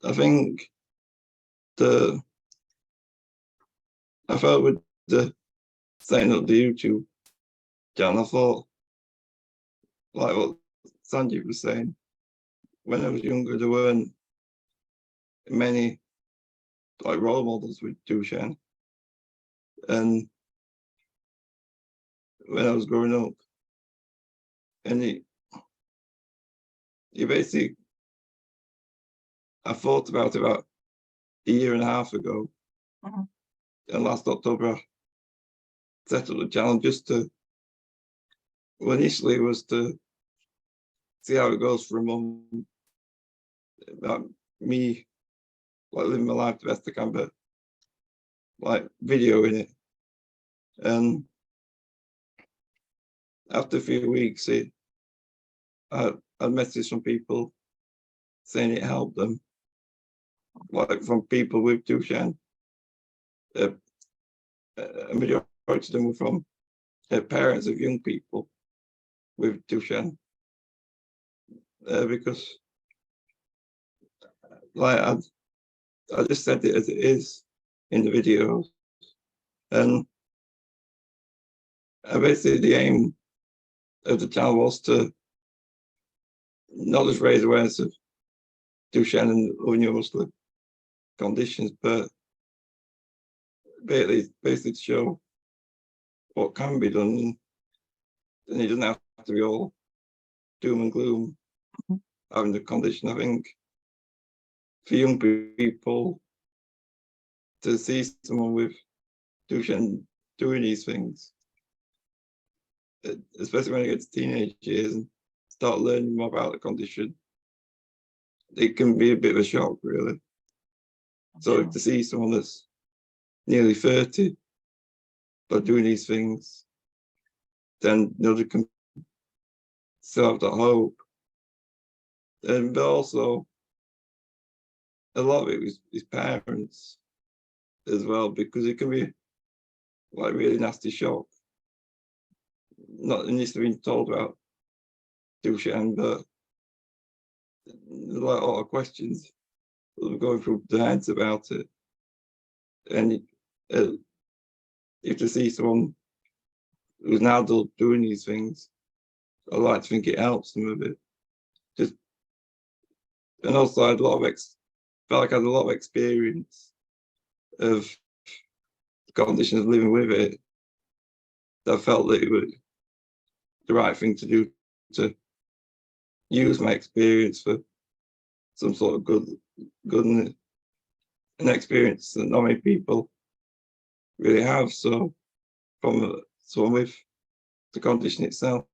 I think I felt with the setting up the YouTube channel, I thought, like what Sanjeev was saying, when I was younger, there weren't many like role models with Duchenne. And when I was growing up, and you basically, I thought about it about a year and a half ago. And last October, I set up the channel just to, well, initially was to see how it goes for a month, about me, like living my life the best I can, but like videoing it. And after a few weeks, I messaged from people saying it helped them, like from people with Duchenne. A majority of them were from parents of young people with Duchenne, because like I just said it as it is in the videos, and basically the aim of the channel was to not just raise awareness of Duchenne and other neuromuscular conditions, but basically to show what can be done, and it doesn't have to be all doom and gloom having the condition. I think for young people to see someone with Duchenne doing these things, especially when it gets to teenage years and start learning more about the condition, it can be a bit of a shock, really. So to see someone that's nearly 30 but doing these things, then they can still have that hope. But also, a lot of it is parents as well, because it can be like really nasty shock. Not initially being told about Duchenne, but like a lot of questions that were going through their heads about it. And if to see someone who's an adult doing these things, I like to think it helps them a bit. And also I had felt like I had a lot of experience of conditions living with it. I felt that it was the right thing to do, to use my experience for some sort of good and an experience that not many people really have. So from someone with the condition itself,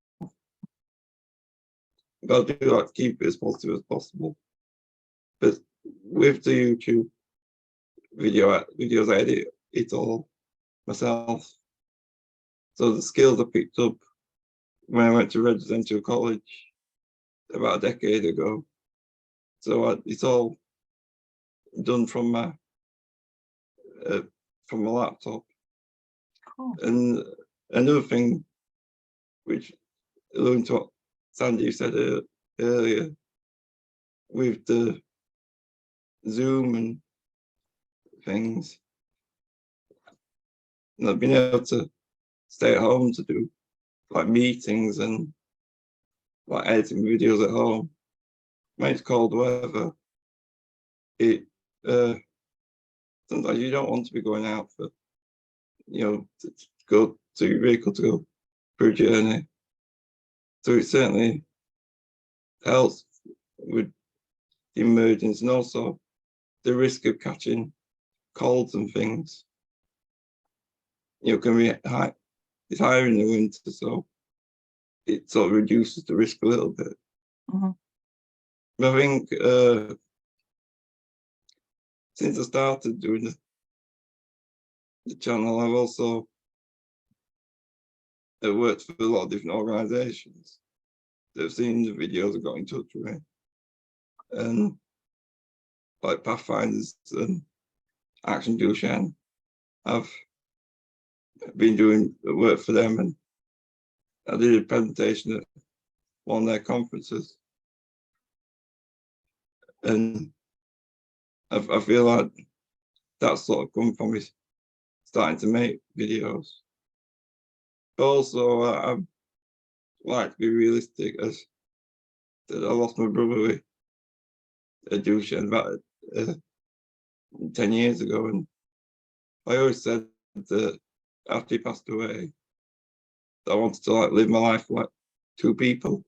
but I do like to keep it as positive as possible. But with the YouTube videos, I edit it all myself. So the skills I picked up when I went to residential college about a decade ago. So it's all done from my laptop. Cool. And another thing, which alluding to what Sandy said earlier, with the Zoom and things, and I've been able to stay at home to do like meetings and like editing videos at home. When it's cold weather, it sometimes you don't want to be going out for, to go to your vehicle to go for a journey. So it certainly helps with the emergence and also the risk of catching colds and things. Can be high. It's higher in the winter, so it sort of reduces the risk a little bit. Mm-hmm. But I think since I started doing the channel, I've also worked for a lot of different organisations that have seen the videos and got in touch with me. And like Pathfinders and Action Duchenne, I've been doing work for them, and I did a presentation at one of their conferences. And I feel like that's sort of come from me starting to make videos. But also, I like to be realistic, as I lost my brother with a Duchenne about 10 years ago, and I always said that after he passed away, I wanted to live my life like two people.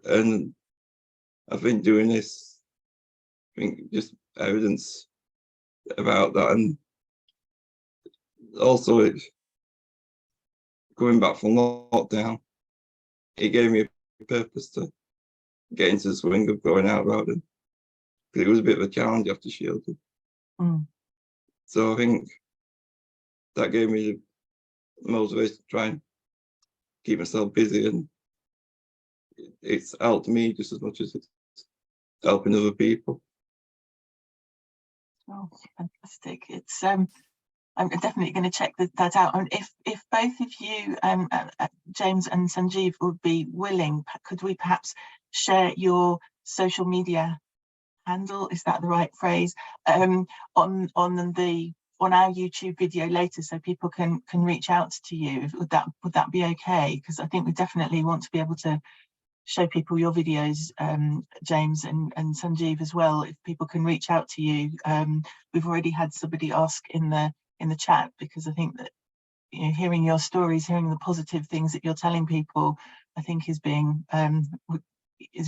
And I think doing this, just evidence about that, and also it's coming back from lockdown, it gave me a purpose to get into the swing of going out about it, because it was a bit of a challenge after shielding. So I think that gave me the motivation to try and keep myself busy, and it's helped me just as much as it's helping other people. Oh, fantastic! It's I'm definitely going to check that out. And if both of you, James and Sanjeev, would be willing, could we perhaps share your social media handle? Is that the right phrase? On our YouTube video later, so people can reach out to you. Would that be okay? Because I think we definitely want to be able to show people your videos, James and Sanjeev as well. If people can reach out to you, we've already had somebody ask in the chat, because I think that hearing your stories, hearing the positive things that you're telling people, I think is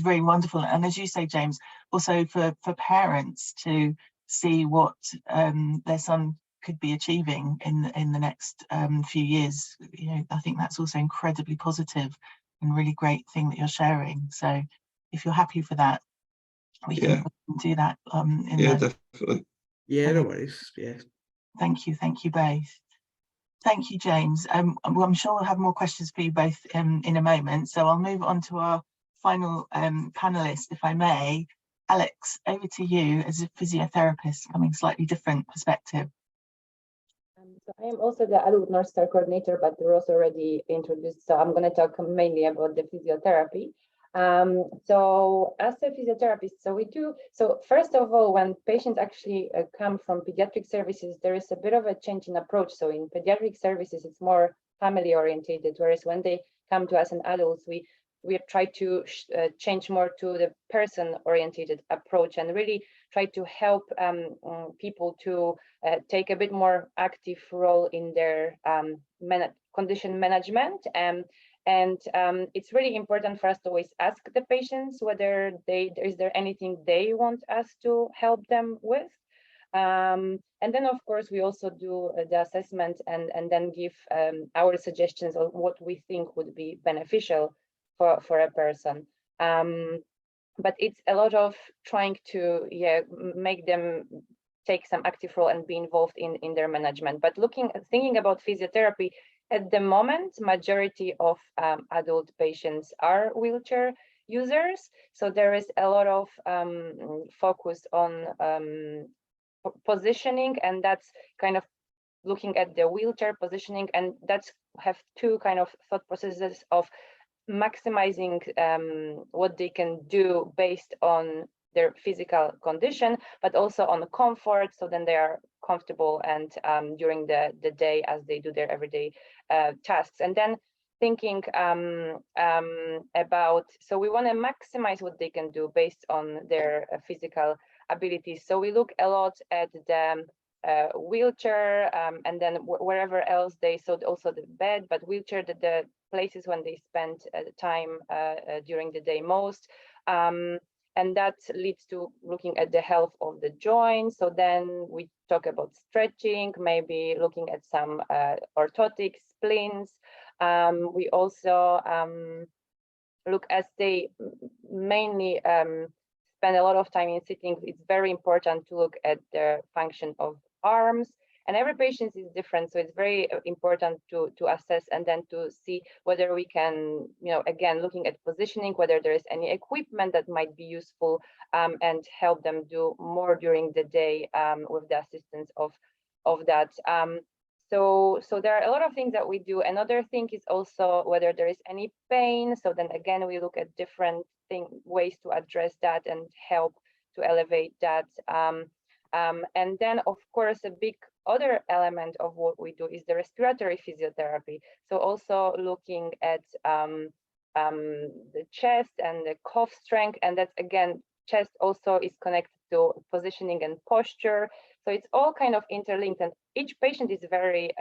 very wonderful. And as you say, James, also for parents to see what their son could be achieving in the next few years, I think that's also incredibly positive and really great thing that you're sharing. So if you're happy for that, we can do that. Definitely. Yeah, no worries. Yeah. Thank you both. Thank you, James. I'm sure we'll have more questions for you both in a moment. So I'll move on to our final panelist, if I may. Alex, over to you as a physiotherapist, coming slightly different perspective. So I am also the adult Northstar coordinator, but Ros already introduced, so I'm going to talk mainly about the physiotherapy. So as a physiotherapist, so first of all, when patients actually come from pediatric services, there is a bit of a change in approach. So in pediatric services, it's more family orientated, whereas when they come to us as adults, we try to change more to the person orientated approach, and really try to help people to take a bit more active role in their condition management. And it's really important for us to always ask the patients whether is there anything they want us to help them with. And then, of course, we also do the assessment and then give our suggestions on what we think would be beneficial for a person. but it's a lot of trying to make them take some active role and be involved in their management. But thinking about physiotherapy, at the moment, majority of adult patients are wheelchair users. So there is a lot of focus on positioning, and that's kind of looking at the wheelchair positioning, and that's have two kind of thought processes of maximizing what they can do based on their physical condition, but also on comfort, so then they are comfortable and during the day as they do their everyday tasks. And then thinking about, so we want to maximize what they can do based on their physical abilities. So we look a lot at the wheelchair and then wherever else they, so also the bed, but wheelchair, the places when they spend time during the day most. And that leads to looking at the health of the joints. So then we talk about stretching, maybe looking at some orthotic splints. We also look, as they mainly spend a lot of time in sitting, it's very important to look at the function of arms. And every patient is different, so it's very important to assess and then to see whether we can, again, looking at positioning, whether there is any equipment that might be useful and help them do more during the day with the assistance of that. So there are a lot of things that we do. Another thing is also whether there is any pain. So then again, we look at different ways to address that and help to elevate that. And then, of course, a big other element of what we do is the respiratory physiotherapy. So also looking at the chest and the cough strength, and that's again, chest also is connected to positioning and posture. So it's all kind of interlinked, and each patient is very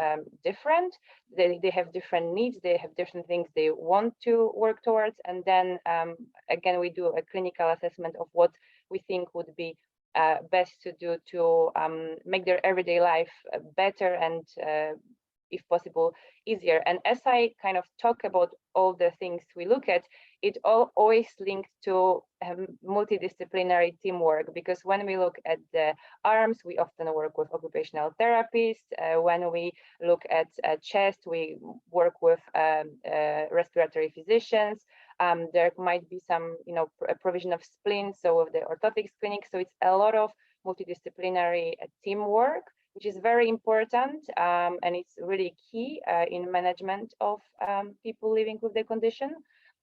different. They have different needs, they have different things they want to work towards. And then again, we do a clinical assessment of what we think would be best to do to make their everyday life better and if possible easier. And as I kind of talk about all the things we look at, it all always linked to multidisciplinary teamwork, because when we look at the arms, we often work with occupational therapists. When we look at chest, we work with respiratory physicians. There might be some, provision of splints, so with the orthotics clinic. So it's a lot of multidisciplinary teamwork, which is very important, and it's really key in management of people living with the condition,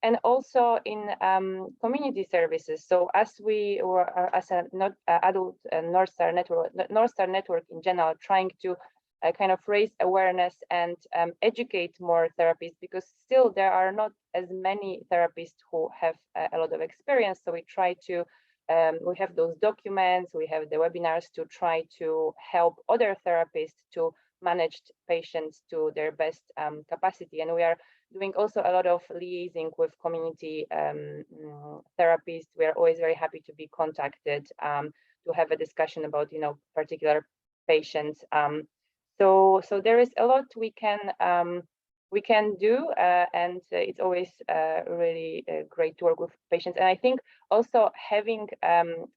and also in community services. So as we were, as an adult Northstar network in general, trying to kind of raise awareness and educate more therapists, because still there are not as many therapists who have a lot of experience. So we try to, we have those documents, we have the webinars to try to help other therapists to manage patients to their best capacity. And we are doing also a lot of liaising with community therapists. We are always very happy to be contacted to have a discussion about, particular patients. So there is a lot we can do, and it's always really great to work with patients. And I think also having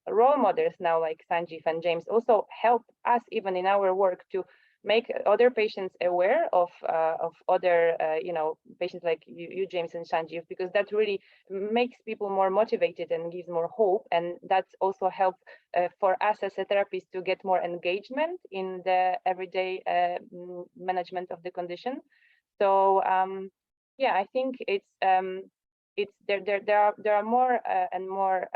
role models now like Sanjeev and James also help us even in our work to make other patients aware of other patients like you James and Sanjeev, because that really makes people more motivated and gives more hope, and that's also help for us as a therapist to get more engagement in the everyday management of the condition. So yeah, I think it's there are more and more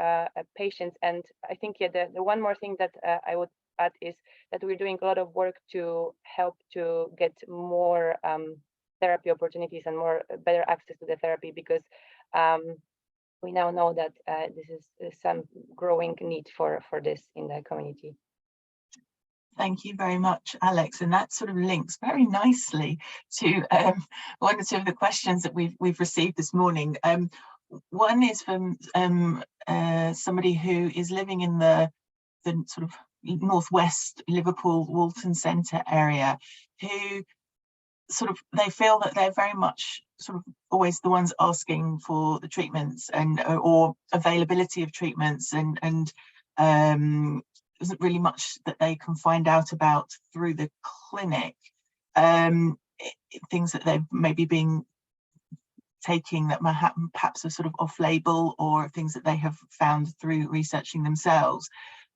patients, and I think the one more thing that I would add is that we're doing a lot of work to help to get more therapy opportunities and better access to the therapy, because we now know that this is some growing need for this in the community. Thank you very much, Alex. And that sort of links very nicely to one or two of the questions that we've received this morning. One is from somebody who is living in the sort of northwest Liverpool Walton Centre area, who they feel that they're very much sort of always the ones asking for the treatments and or availability of treatments, and isn't really much that they can find out about through the clinic. Things that they've maybe been taking that perhaps are sort of off-label, or things that they have found through researching themselves.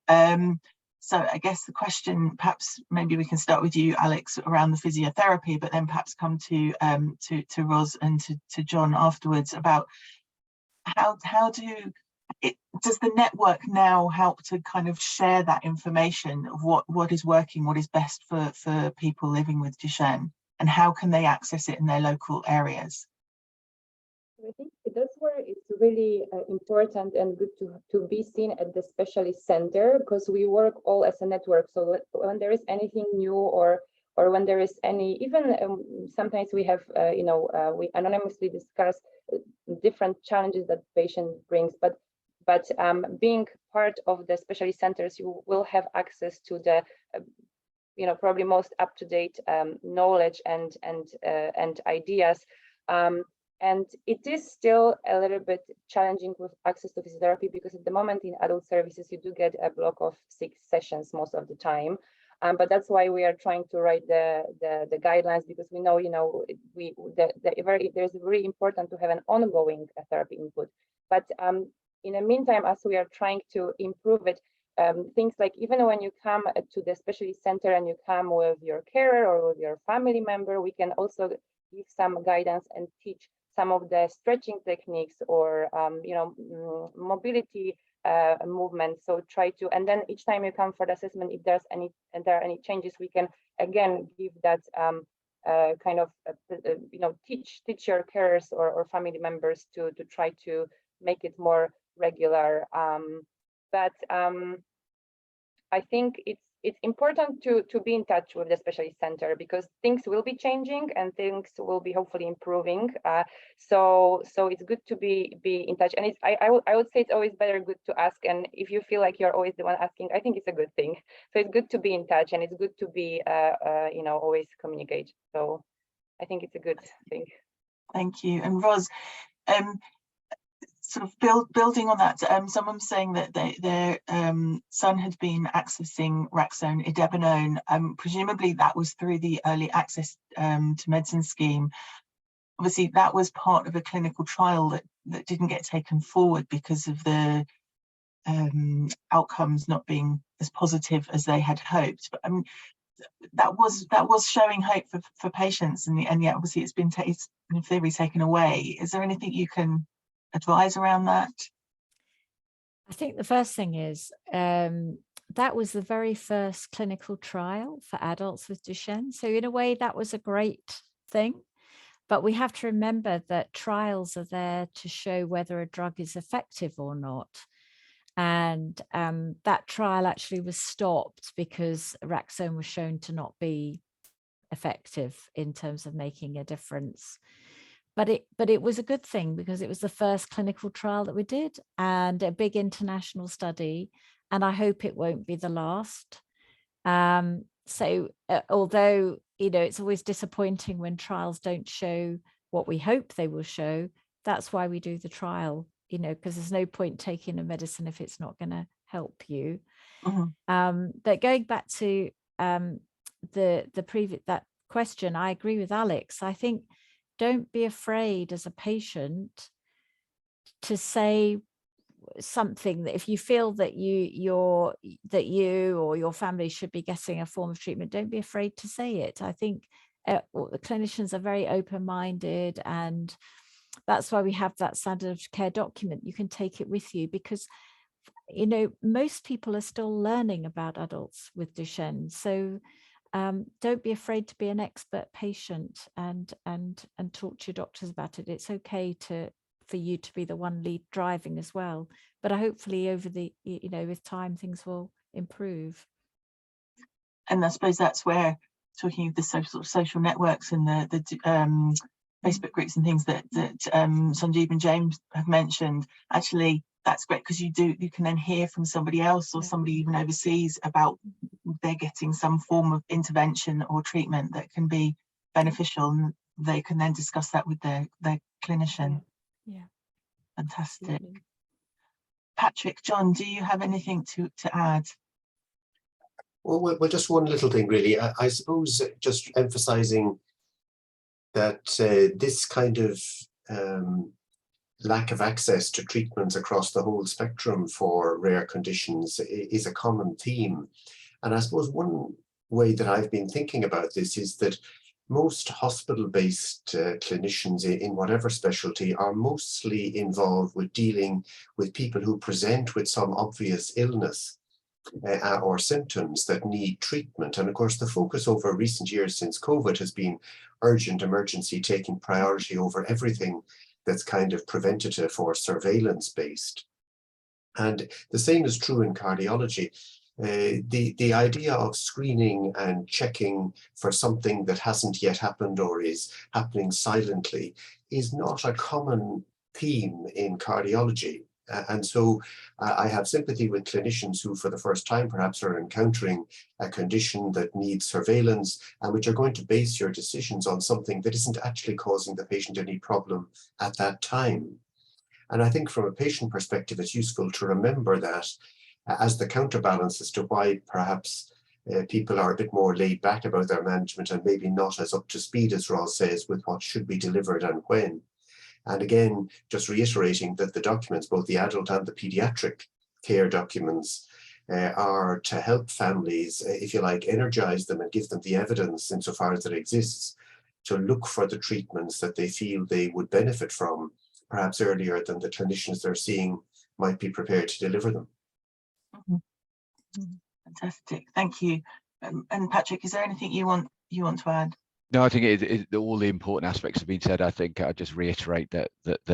So I guess the question, perhaps maybe we can start with you, Alex, around the physiotherapy, but then perhaps come to Ros and to John afterwards about how does the network now help to kind of share that information of what is working, what is best for people living with Duchenne, and how can they access it in their local areas? I think that's where it's really important and good to be seen at the specialist center, because we work all as a network. So when there is anything new, or when there is any, even sometimes we have, we anonymously discuss different challenges that patient brings, but being part of the specialist centers, you will have access to the probably most up-to-date knowledge and ideas. And it is still a little bit challenging with access to physiotherapy, because at the moment in adult services, you do get a block of 6 sessions most of the time. But that's why we are trying to write the guidelines, because we know, there's very important to have an ongoing therapy input. But in the meantime, as we are trying to improve it, things like even when you come to the specialist center and you come with your carer or with your family member, we can also give some guidance and teach some of the stretching techniques or mobility movements. So try to, and then each time you come for the assessment, if there are any changes, we can again give that kind of teach your carers or family members to try to make it more regular. But I think it's important to be in touch with the specialist center, because things will be changing and things will be hopefully improving. So it's good to be in touch. And I would say it's always good to ask. And if you feel like you're always the one asking, I think it's a good thing. So it's good to be in touch, and it's good to be always communicate. So I think it's a good thing. Thank you. And Ros, sort of building on that, someone saying that their son had been accessing Raxone Idebenone. Presumably that was through the early access to medicine scheme. Obviously that was part of a clinical trial that didn't get taken forward because of the outcomes not being as positive as they had hoped. But that was showing hope for patients, and yet obviously it's been in theory taken away. Is there anything you can advise around that? I think the first thing is that was the very first clinical trial for adults with Duchenne. So in a way, that was a great thing. But we have to remember that trials are there to show whether a drug is effective or not. And that trial actually was stopped because Raxone was shown to not be effective in terms of making a difference. But it was a good thing, because it was the first clinical trial that we did, and a big international study, and I hope it won't be the last. So although it's always disappointing when trials don't show what we hope they will show, that's why we do the trial, because there's no point taking a medicine if it's not going to help you. Mm-hmm. But going back to the previous that question, I agree with Alex. I think don't be afraid as a patient to say something that if you feel that you or your family should be getting a form of treatment, don't be afraid to say it. I think the clinicians are very open-minded, and that's why we have that standard of care document. You can take it with you, because most people are still learning about adults with Duchenne. So don't be afraid to be an expert patient and talk to your doctors about it. It's okay for you to be the one lead driving as well. But hopefully over with time things will improve. And I suppose that's where, talking of the social networks and the Facebook groups and things that Sanjeev and James have mentioned, actually that's great, because you can then hear from somebody else or somebody even overseas about they're getting some form of intervention or treatment that can be beneficial. And they can then discuss that with their clinician. Yeah. Fantastic. Absolutely. Patrick, John, do you have anything to add? Well, just one little thing, really. I suppose just emphasising that this kind of lack of access to treatments across the whole spectrum for rare conditions is a common theme. And I suppose one way that I've been thinking about this is that most hospital-based clinicians in whatever specialty are mostly involved with dealing with people who present with some obvious illness or symptoms that need treatment. And of course, the focus over recent years since COVID has been urgent emergency taking priority over everything that's kind of preventative or surveillance-based. And the same is true in cardiology. The idea of screening and checking for something that hasn't yet happened or is happening silently is not a common theme in cardiology. And so I have sympathy with clinicians who for the first time perhaps are encountering a condition that needs surveillance and which are going to base your decisions on something that isn't actually causing the patient any problem at that time. And I think from a patient perspective, it's useful to remember that as the counterbalance as to why perhaps people are a bit more laid back about their management and maybe not as up to speed as Ros says with what should be delivered and when. And again, just reiterating that the documents, both the adult and the pediatric care documents, are to help families, if you like, energize them and give them the evidence insofar as it exists to look for the treatments that they feel they would benefit from, perhaps earlier than the clinicians they're seeing might be prepared to deliver them. Fantastic, thank you. And Patrick, is there anything you want to add? No, I think all the important aspects have been said. I think I'll just reiterate that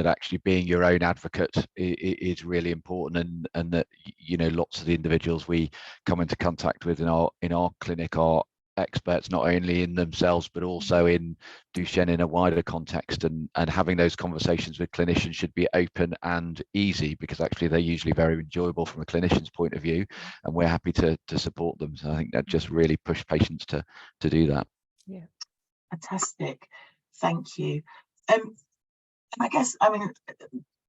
actually being your own advocate is really important, and that, you know, lots of the individuals we come into contact with in our clinic are experts not only in themselves but also in Duchenne in a wider context, and having those conversations with clinicians should be open and easy, because actually they're usually very enjoyable from a clinician's point of view, and we're happy to support them. So I think that just really push patients to do that. Yeah. Fantastic, thank you. And I guess, I mean,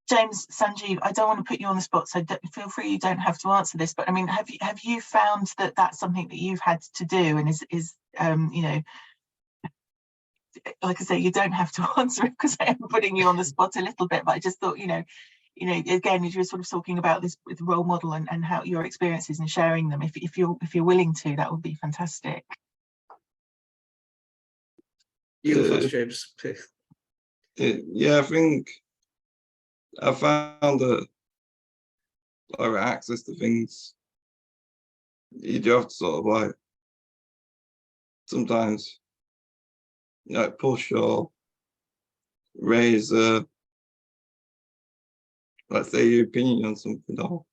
James, Sanjeev, I don't want to put you on the spot, so feel free, you don't have to answer this, but I mean, have you found that that's something that you've had to do, and is you know, like I say, you don't have to answer it because I am putting you on the spot a little bit, but I just thought, you know, again, as you're sort of talking about this with role model and how your experiences and sharing them, if you're willing to, that would be fantastic. You go first, James. Yeah, I think I found that like access to things, you do have to sort of like sometimes, you know, push or raise let's say your opinion on something or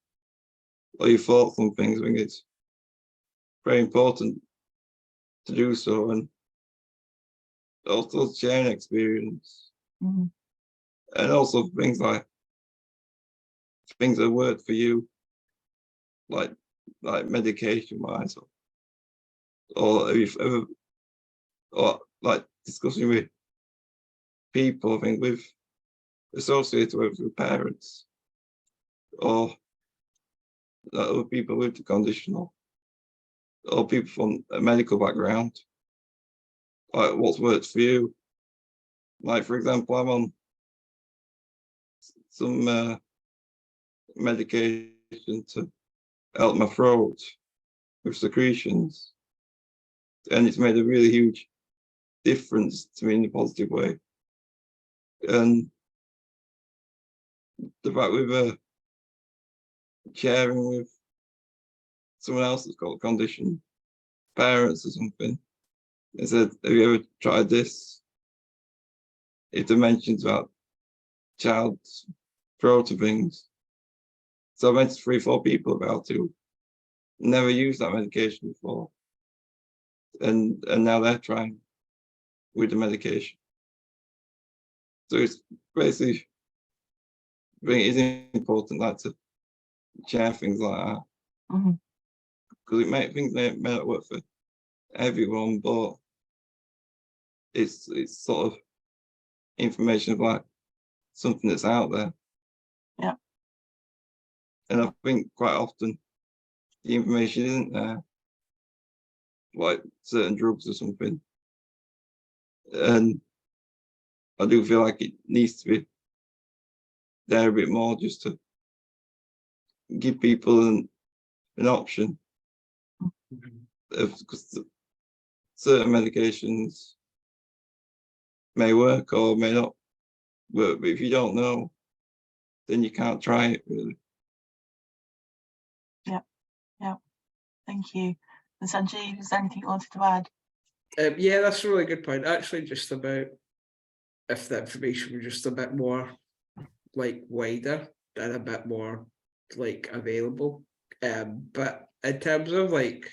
your thoughts on things. I think it's very important to do so, and also sharing experience. And also things like things that work for you, like medication wise, or if you've ever, or like discussing with people, I think with associated with parents or other people with the condition, or people from a medical background, like what's worked for you. Like, for example, I'm on some medication to help my throat with secretions, and it's made a really huge difference to me in a positive way. And the fact with sharing with someone else that's got a condition, parents or something, they said, have you ever tried this? If they mentioned about child's throat and things. So I went to 3-4 people about it who never used that medication before. And now they're trying with the medication. So it's basically, I think it is important like to share things like that. Because things may not work for everyone, but it's sort of information of like something that's out there. Yeah. And I think quite often the information isn't there, like certain drugs or something. And I do feel like it needs to be there a bit more, just to give people an option. Because certain medications may work or may not work, but if you don't know, then you can't try it, really. Yeah, thank you. And Sanjeev, is there anything you wanted to add? Yeah, that's a really good point. Actually, just about if the information was just a bit more like wider and a bit more like available. But in terms of like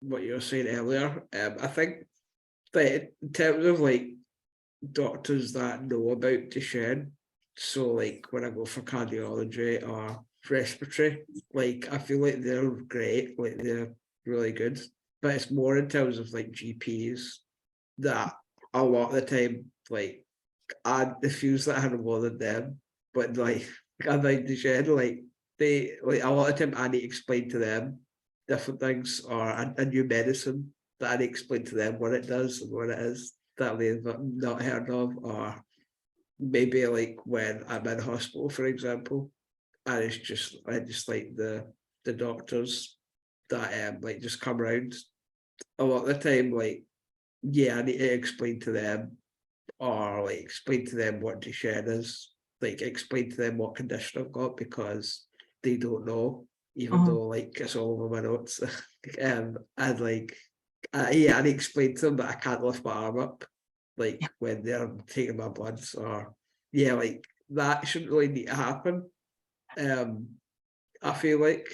what you were saying earlier, I think that in terms of like doctors that know about Duchenne, so like when I go for cardiology or respiratory, like I feel like they're great, like they're really good. But it's more in terms of like GPs that a lot of the time, like it feels like I had more than them, but like I think Duchenne, like they like a lot of time I need to explain to them different things or a new medicine that I need to explain to them what it does and what it is that they've not heard of, or maybe like when I'm in hospital, for example, and I just like the doctors that like just come around a lot of the time, like yeah, I need to explain to them, or like explain to them what Duchenne is, like explain to them what condition I've got, because they don't know, even though like it's all over my notes. And like yeah, I need to explain to them that I can't lift my arm up, like when they're taking my bloods, or yeah, like that shouldn't really need to happen. I feel like,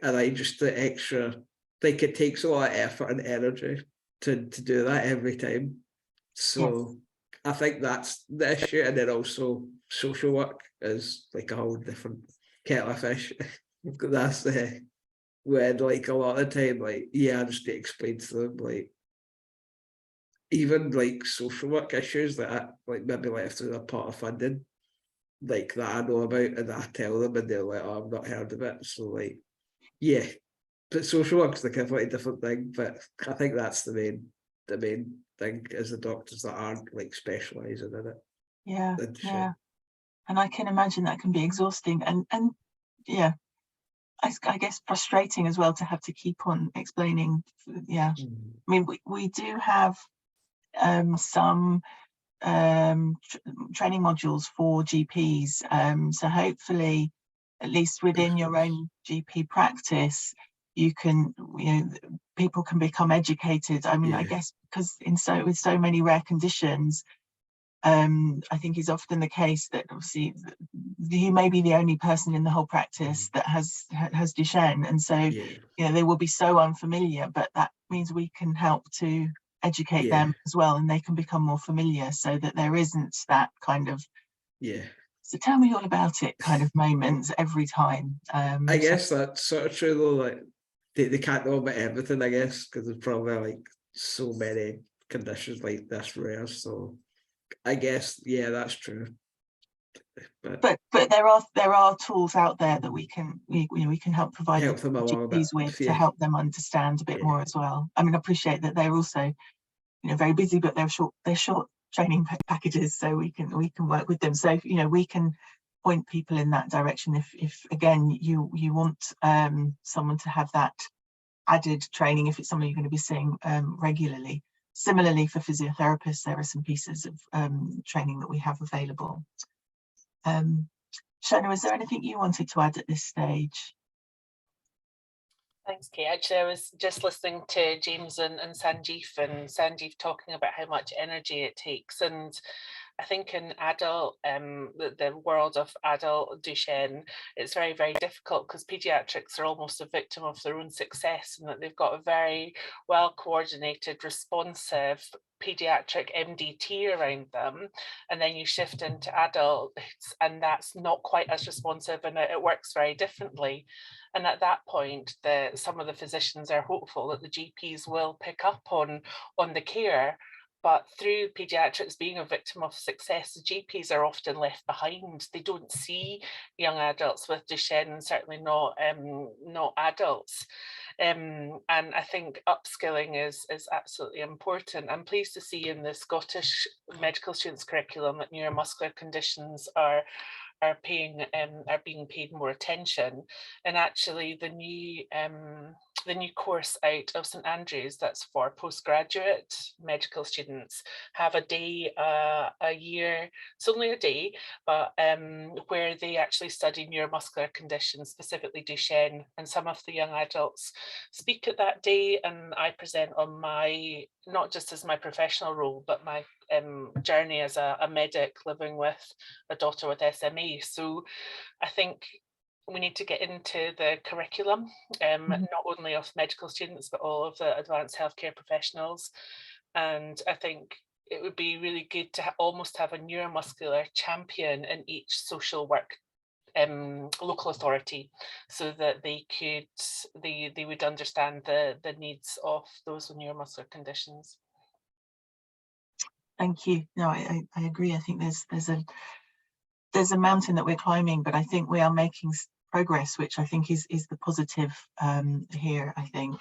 and I just the extra, like it takes a lot of effort and energy to do that every time. So I think that's the issue. And then also social work is like a whole different kettle of fish. That's when like a lot of the time, like, yeah, I just need to explain to them, like, even like social work issues that I, like maybe left through a pot of funding, like that I know about, and I tell them and they're like, oh, I've not heard of it. So like, yeah, but social work's a completely different thing. But I think that's the main thing, is the doctors that aren't like specialising in it. Yeah. And I can imagine that can be exhausting and yeah, I guess frustrating as well to have to keep on explaining. Yeah, I mean we do have some training modules for GPs, so hopefully at least within your own GP practice you can, people can become educated. I mean, I guess because with so many rare conditions, I think is often the case that obviously you may be the only person in the whole practice that has Duchenne, and so they will be so unfamiliar, but that means we can help to educate them as well, and they can become more familiar, so that there isn't that kind of so tell me all about it kind of moments every time. I guess that's sort of true though, like they can't know about everything, I guess, because there's probably like so many conditions like this rare. So I guess that's true. But there are tools out there that we can help provide help them along GPs with to help them understand a bit more as well. I mean, I appreciate that they're also very busy, but they're short training packages, so we can work with them. So we can point people in that direction if again you want someone to have that added training, if it's something you're going to be seeing regularly. Similarly, for physiotherapists, there are some pieces of training that we have available. Shona, is there anything you wanted to add at this stage? Thanks, Kate. Actually, I was just listening to James and Sanjeev talking about how much energy it takes. And I think in adult, the world of adult Duchenne, it's very, very difficult because pediatrics are almost a victim of their own success, and that they've got a very well coordinated, responsive pediatric MDT around them, and then you shift into adults and that's not quite as responsive, and it works very differently. And at that point, some of the physicians are hopeful that the GPs will pick up on the care. But through paediatrics being a victim of success, the GPs are often left behind. They don't see young adults with Duchenne, and certainly not adults. And I think upskilling is absolutely important. I'm pleased to see in the Scottish medical students curriculum that neuromuscular conditions are being paid more attention. And actually the new course out of St Andrews, that's for postgraduate medical students, have a day a year. It's only a day, but where they actually study neuromuscular conditions, specifically Duchenne, and some of the young adults speak at that day, and I present on my, not just as my professional role, but my journey as a medic living with a daughter with SMA. So I think we need to get into the curriculum, not only of medical students, but all of the advanced healthcare professionals. And I think it would be really good to almost have a neuromuscular champion in each social work local authority, so that they would understand the needs of those with neuromuscular conditions. Thank you. No, I agree. I think there's a mountain that we're climbing, but I think we are making progress, which I think is the positive here, I think.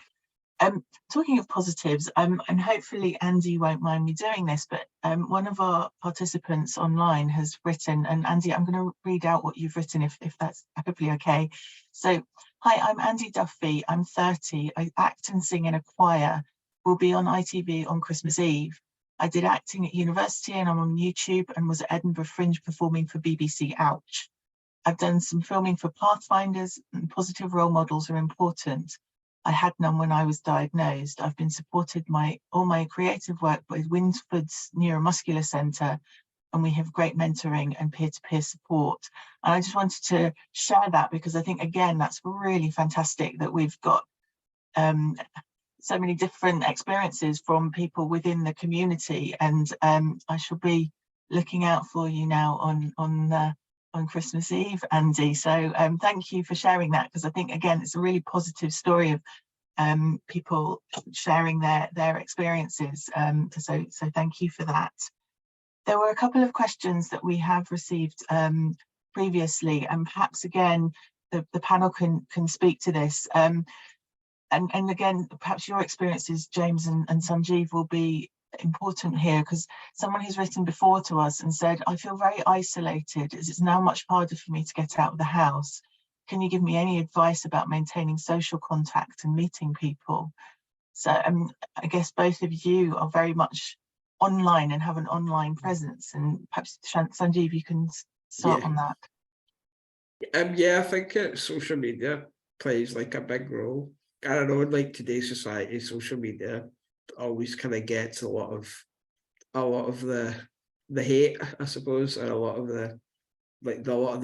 Talking of positives, and hopefully Andy won't mind me doing this, but one of our participants online has written, and Andy, I'm going to read out what you've written if that's hopefully okay. So, hi, I'm Andy Duffy, I'm 30, I act and sing in a choir, will be on ITV on Christmas Eve. I did acting at university and I'm on YouTube, and was at Edinburgh Fringe performing for BBC Ouch. I've done some filming for Pathfinders, and positive role models are important. I had none when I was diagnosed. I've been supported all my creative work by Winsford's Neuromuscular Centre, and we have great mentoring and peer-to-peer support. And I just wanted to share that because I think, again, that's really fantastic that we've got so many different experiences from people within the community, and I shall be looking out for you now on Christmas Eve, Andy. So thank you for sharing that, because I think, again, it's a really positive story of people sharing their experiences. So thank you for that. There were a couple of questions that we have received previously, and perhaps again the panel can speak to this. And again, perhaps your experiences, James and Sanjeev, will be important here, because someone who's written before to us and said, I feel very isolated as it's now much harder for me to get out of the house. Can you give me any advice about maintaining social contact and meeting people? So I guess both of you are very much online and have an online presence, and perhaps Sanjeev, you can start on that. Yeah, I think social media plays like a big role. I don't know, in like today's society, social media always kind of gets a lot of the hate, I suppose, and a lot of the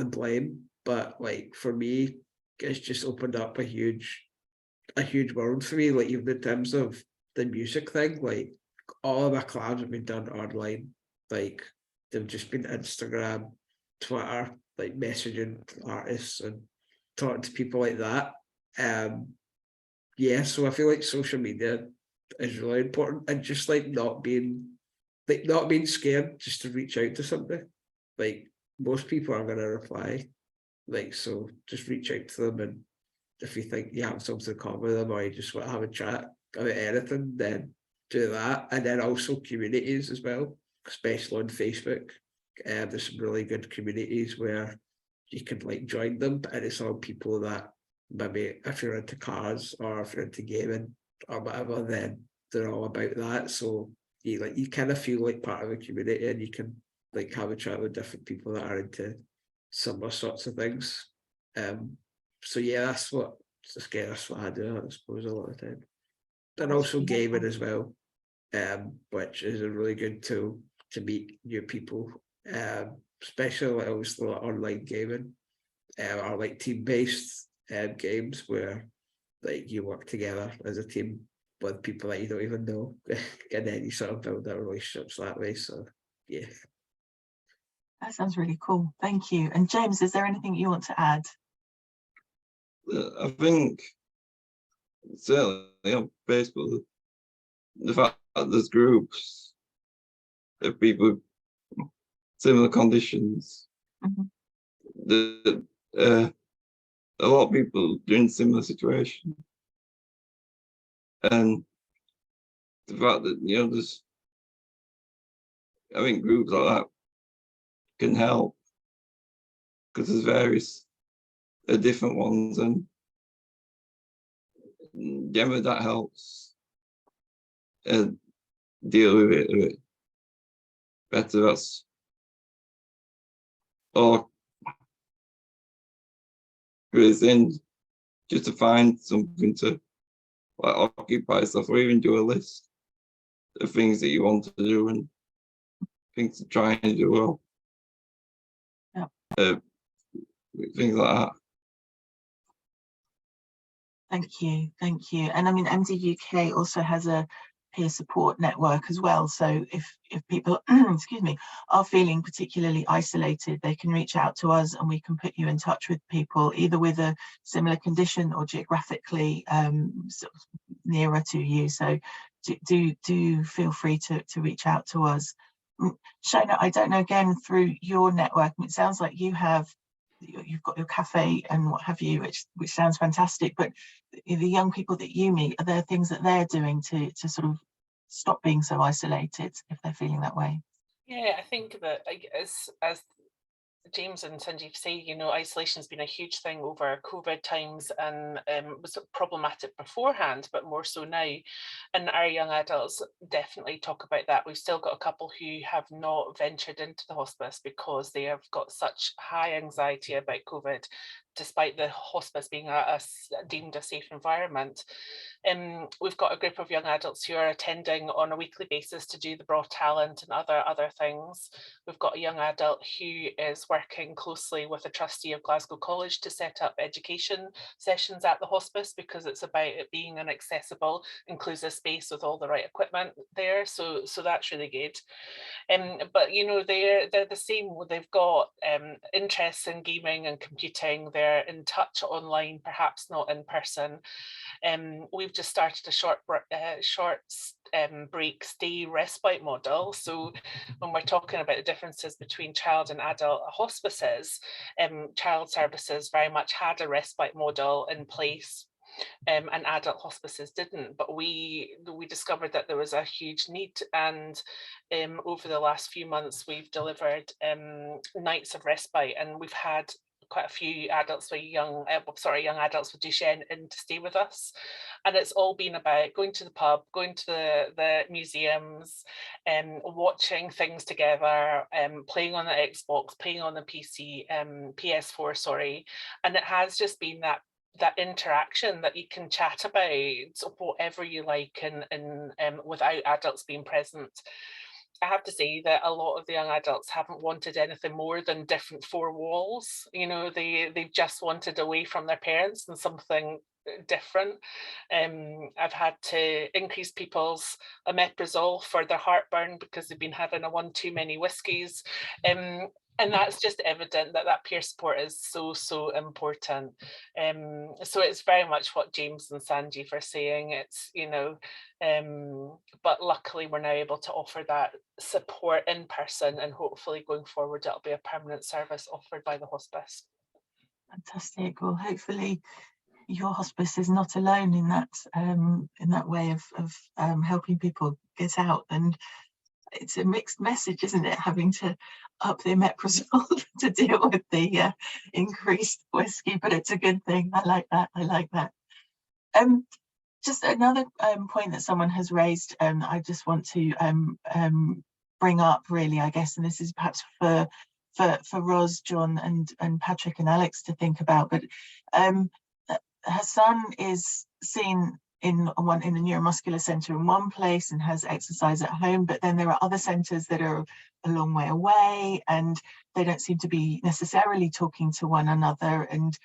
blame. But like for me, it's just opened up a huge world for me. Like even in terms of the music thing, like all of my collabs have been done online. Like they've just been Instagram, Twitter, like messaging artists and talking to people like that. Yeah, so I feel like social media is really important, and just like not being scared just to reach out to somebody. Like most people are gonna reply, like, so just reach out to them, and if you think you have something in common with them or you just want to have a chat about anything, then do that. And then also communities as well, especially on Facebook. There's some really good communities where you can like join them, and it's all people that maybe if you're into cars or if you're into gaming or whatever, then they're all about that. So you kind of feel like part of a community, and you can like have a chat with different people that are into similar sorts of things. So yeah, that's what I do, I suppose, a lot of the time. And also gaming as well, which is a really good tool to meet new people, especially like obviously like online gaming, or like team-based games where like you work together as a team with people that you don't even know, and then you sort of build that relationships that way. So yeah, that sounds really cool. Thank you. And James, is there anything you want to add? I think certainly on Facebook, the fact that there's groups of people with similar conditions. A lot of people are in similar situations, and the fact that there's, I think groups like that can help, because there's various different ones, and generally that helps deal with it a bit better. That's all really thing, just to find something to occupy yourself, or even do a list of things that you want to do and things to try and do well. Yeah. Things like that. Thank you. And I mean, MD UK also has a peer support network as well. So if people, excuse me, are feeling particularly isolated, they can reach out to us and we can put you in touch with people either with a similar condition or geographically sort of nearer to you. So do feel free to reach out to us. Shona, I don't know, again, through your network, it sounds like you've got your cafe and what have you, which sounds fantastic, but the young people that you meet, are there things that they're doing to sort of stop being so isolated if they're feeling that way? Yeah, I think that as James and Sanjeev say, isolation has been a huge thing over COVID times, and was problematic beforehand, but more so now. And our young adults definitely talk about that. We've still got a couple who have not ventured into the hospice because they have got such high anxiety about COVID, despite the hospice being deemed a safe environment. We've got a group of young adults who are attending on a weekly basis to do the Broad Talent and other things. We've got a young adult who is working closely with a trustee of Glasgow College to set up education sessions at the hospice, because it's about it being an accessible, inclusive space with all the right equipment there. So that's really good. But they're the same. They've got interests in gaming and computing. They're in touch online, perhaps not in person. We've just started a short break stay respite model. So when we're talking about the differences between child and adult hospices, child services very much had a respite model in place. And adult hospices didn't, but we discovered that there was a huge need, and over the last few months we've delivered nights of respite, and we've had quite a few adults with young adults with Duchenne in to stay with us, and it's all been about going to the pub, going to the museums, watching things together, playing on the Xbox, playing on the PC, PS4, sorry, and it has just been that interaction that you can chat about whatever you like and without adults being present. I have to say that a lot of the young adults haven't wanted anything more than different four walls. They've just wanted away from their parents and something different. I've had to increase people's omeprazole for their heartburn because they've been having one too many whiskies. And that's just evident that peer support is so important. So it's very much what James and Sanjeev are saying. It's, but luckily we're now able to offer that support in person, and hopefully going forward it'll be a permanent service offered by the hospice. Fantastic. Well, hopefully your hospice is not alone in that way of helping people get out. And it's a mixed message, isn't it, having to up the omeprazole to deal with the increased whiskey, but it's a good thing. I like that. Just another point that someone has raised, I just want to bring up, really, I guess, and this is perhaps for Ros, John, and Patrick and Alex to think about, but her son is seen in the neuromuscular centre in one place and has exercise at home, but then there are other centres that are a long way away and they don't seem to be necessarily talking to one another. And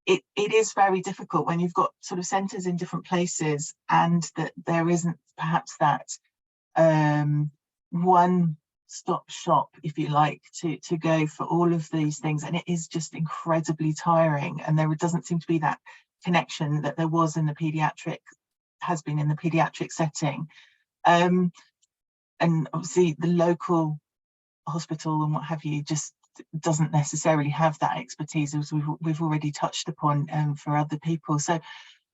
it is very difficult when you've got sort of centres in different places and that there isn't perhaps that one stop shop, if you like, to go for all of these things. And it is just incredibly tiring, and there doesn't seem to be that connection that there was in the paediatric setting. and obviously the local hospital and what have you just doesn't necessarily have that expertise, as we've already touched upon for other people. So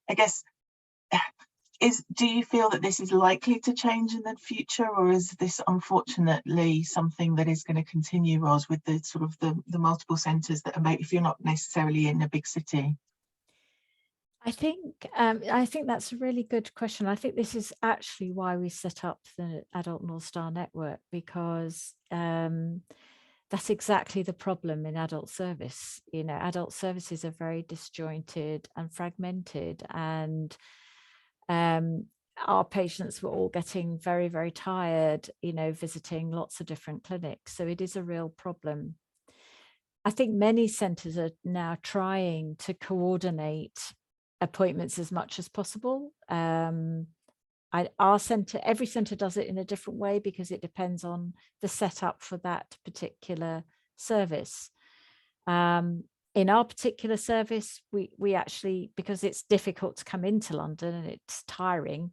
I guess, do you feel that this is likely to change in the future, or is this unfortunately something that is going to continue, Ros, with the sort of the multiple centres that are, if you're not necessarily in a big city? I think that's a really good question. I think this is actually why we set up the Adult Northstar Network, because that's exactly the problem in adult service. You know, adult services are very disjointed and fragmented, and our patients were all getting very, very tired, you know, visiting lots of different clinics. So it is a real problem. I think many centres are now trying to coordinate appointments as much as possible. Our centre, every centre does it in a different way because it depends on the setup for that particular service. In our particular service, we actually, because it's difficult to come into London and it's tiring,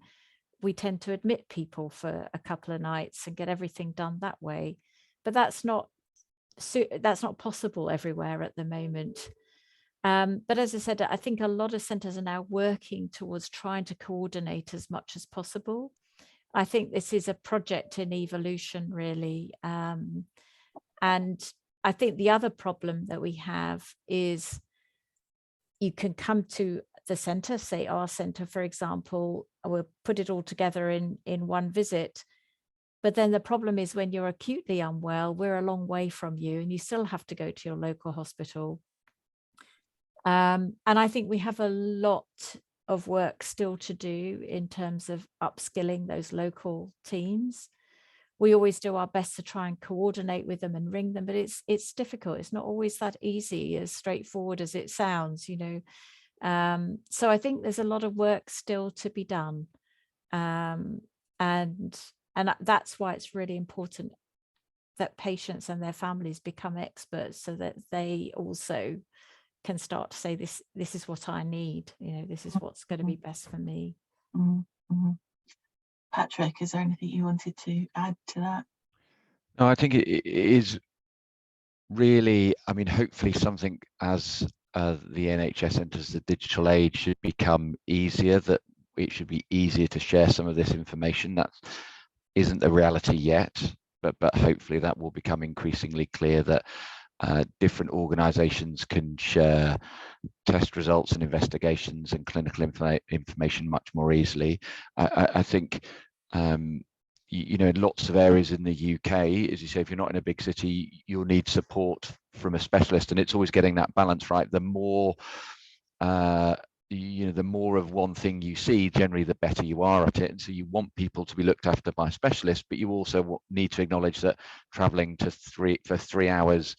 we tend to admit people for a couple of nights and get everything done that way. But that's not possible everywhere at the moment. But as I said, I think a lot of centres are now working towards trying to coordinate as much as possible. I think this is a project in evolution, really. And I think the other problem that we have is you can come to the centre, say our centre, for example, we'll put it all together in one visit. But then the problem is when you're acutely unwell, we're a long way from you and you still have to go to your local hospital. And I think we have a lot of work still to do in terms of upskilling those local teams. We always do our best to try and coordinate with them and ring them, but it's difficult. It's not always that easy, as straightforward as it sounds, you know. So I think there's a lot of work still to be done. And that's why it's really important that patients and their families become experts, so that they also can start to say, this is what I need, you know, this is what's going to be best for me. Mm-hmm. Patrick, is there anything you wanted to add to that? No, I think it is really, I mean, hopefully something as the NHS enters the digital age should become easier, that it should be easier to share some of this information. That isn't the reality yet, but hopefully that will become increasingly clear, that different organisations can share test results and investigations and clinical information much more easily. I think, you know, in lots of areas in the UK, as you say, if you're not in a big city, you'll need support from a specialist, and it's always getting that balance right. The more, you know, the more of one thing you see, generally the better you are at it. And so you want people to be looked after by specialists, but you also need to acknowledge that traveling for 3 hours,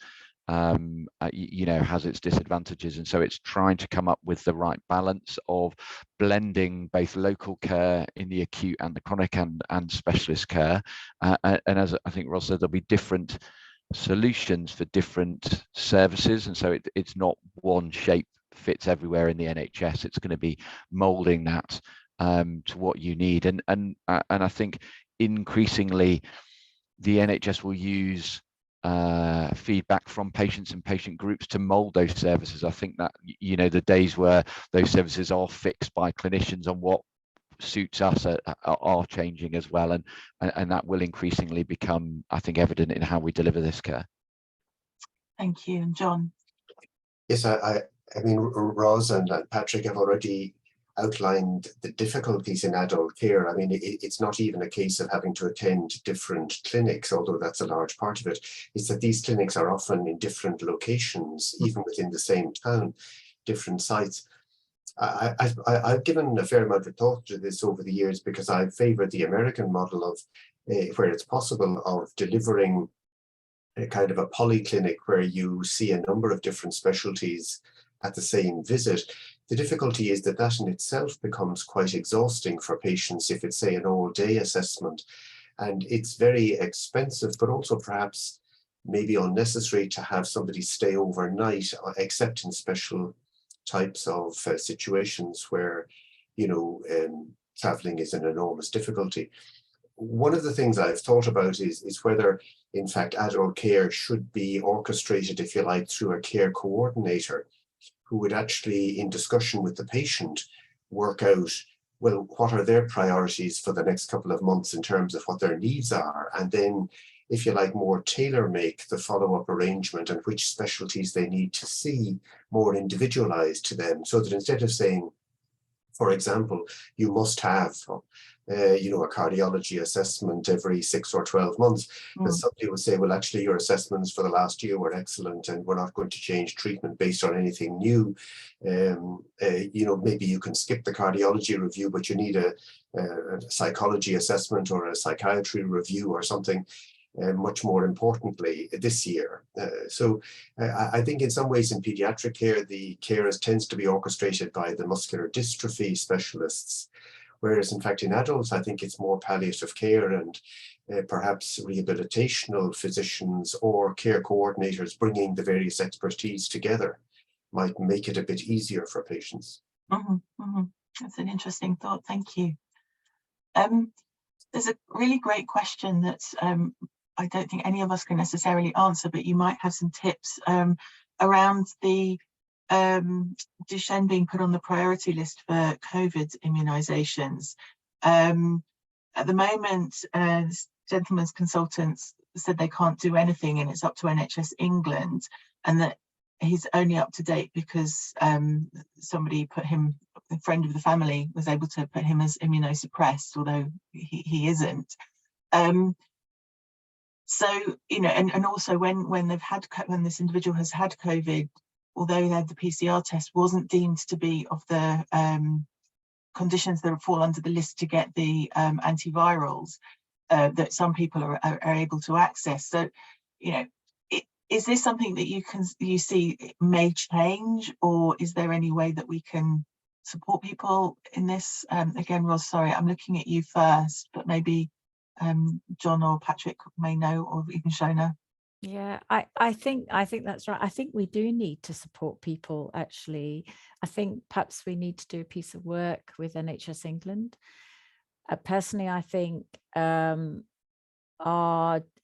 you know, has its disadvantages. And so it's trying to come up with the right balance of blending both local care in the acute and the chronic and specialist care. And as I think Ros said, there'll be different solutions for different services. And so it's not one shape fits everywhere in the NHS. It's going to be molding that to what you need. And I think increasingly the NHS will use feedback from patients and patient groups to mold those services. I think that, you know, the days where those services are fixed by clinicians on what suits us are changing as well, and that will increasingly become, I think, evident in how we deliver this care. Thank you. And John? Yes, I mean, Ros and Patrick have already outlined the difficulties in adult care. I mean, it's not even a case of having to attend different clinics, although that's a large part of it. It's that these clinics are often in different locations, even within the same town, different sites. I've given a fair amount of thought to this over the years, because I favour the American model of where it's possible, of delivering a kind of a polyclinic where you see a number of different specialties at the same visit. The difficulty is that that in itself becomes quite exhausting for patients if it's, say, an all-day assessment. And it's very expensive, but also perhaps maybe unnecessary to have somebody stay overnight, except in special types of situations where, you know, traveling is an enormous difficulty. one of the things I've thought about is whether, in fact, adult care should be orchestrated, if you like, through a care coordinator who would actually, in discussion with the patient, work out, well, what are their priorities for the next couple of months in terms of what their needs are, and then, if you like, more tailor-make the follow-up arrangement and which specialties they need to see more individualized to them, so that instead of saying, for example, you must have, you know, a cardiology assessment every 6 or 12 months, that somebody would say, well, actually, your assessments for the last year were excellent, and we're not going to change treatment based on anything new. You know, maybe you can skip the cardiology review, but you need a psychology assessment or a psychiatry review or something. Much more importantly this year. So I think in some ways in pediatric care, the care tends to be orchestrated by the muscular dystrophy specialists, whereas in fact in adults, I think it's more palliative care and perhaps rehabilitational physicians or care coordinators bringing the various expertise together might make it a bit easier for patients. That's an interesting thought, thank you. There's a really great question that's I don't think any of us can necessarily answer, but you might have some tips around the Duchenne being put on the priority list for COVID immunisations. At the moment, gentlemen's consultants said they can't do anything and it's up to NHS England, and that he's only up to date because somebody put him, a friend of the family was able to put him as immunosuppressed, although he isn't. So, you know, and also when this individual has had COVID, although they had the PCR test, wasn't deemed to be of the conditions that fall under the list to get the antivirals that some people are able to access. So, you know, is this something that you see may change, or is there any way that we can support people in this? Again, Ros, sorry, I'm looking at you first, but maybe John or Patrick may know, or even Shona. Yeah, I think that's right. I think we do need to support people, actually. I think perhaps we need to do a piece of work with NHS England. Personally, I think our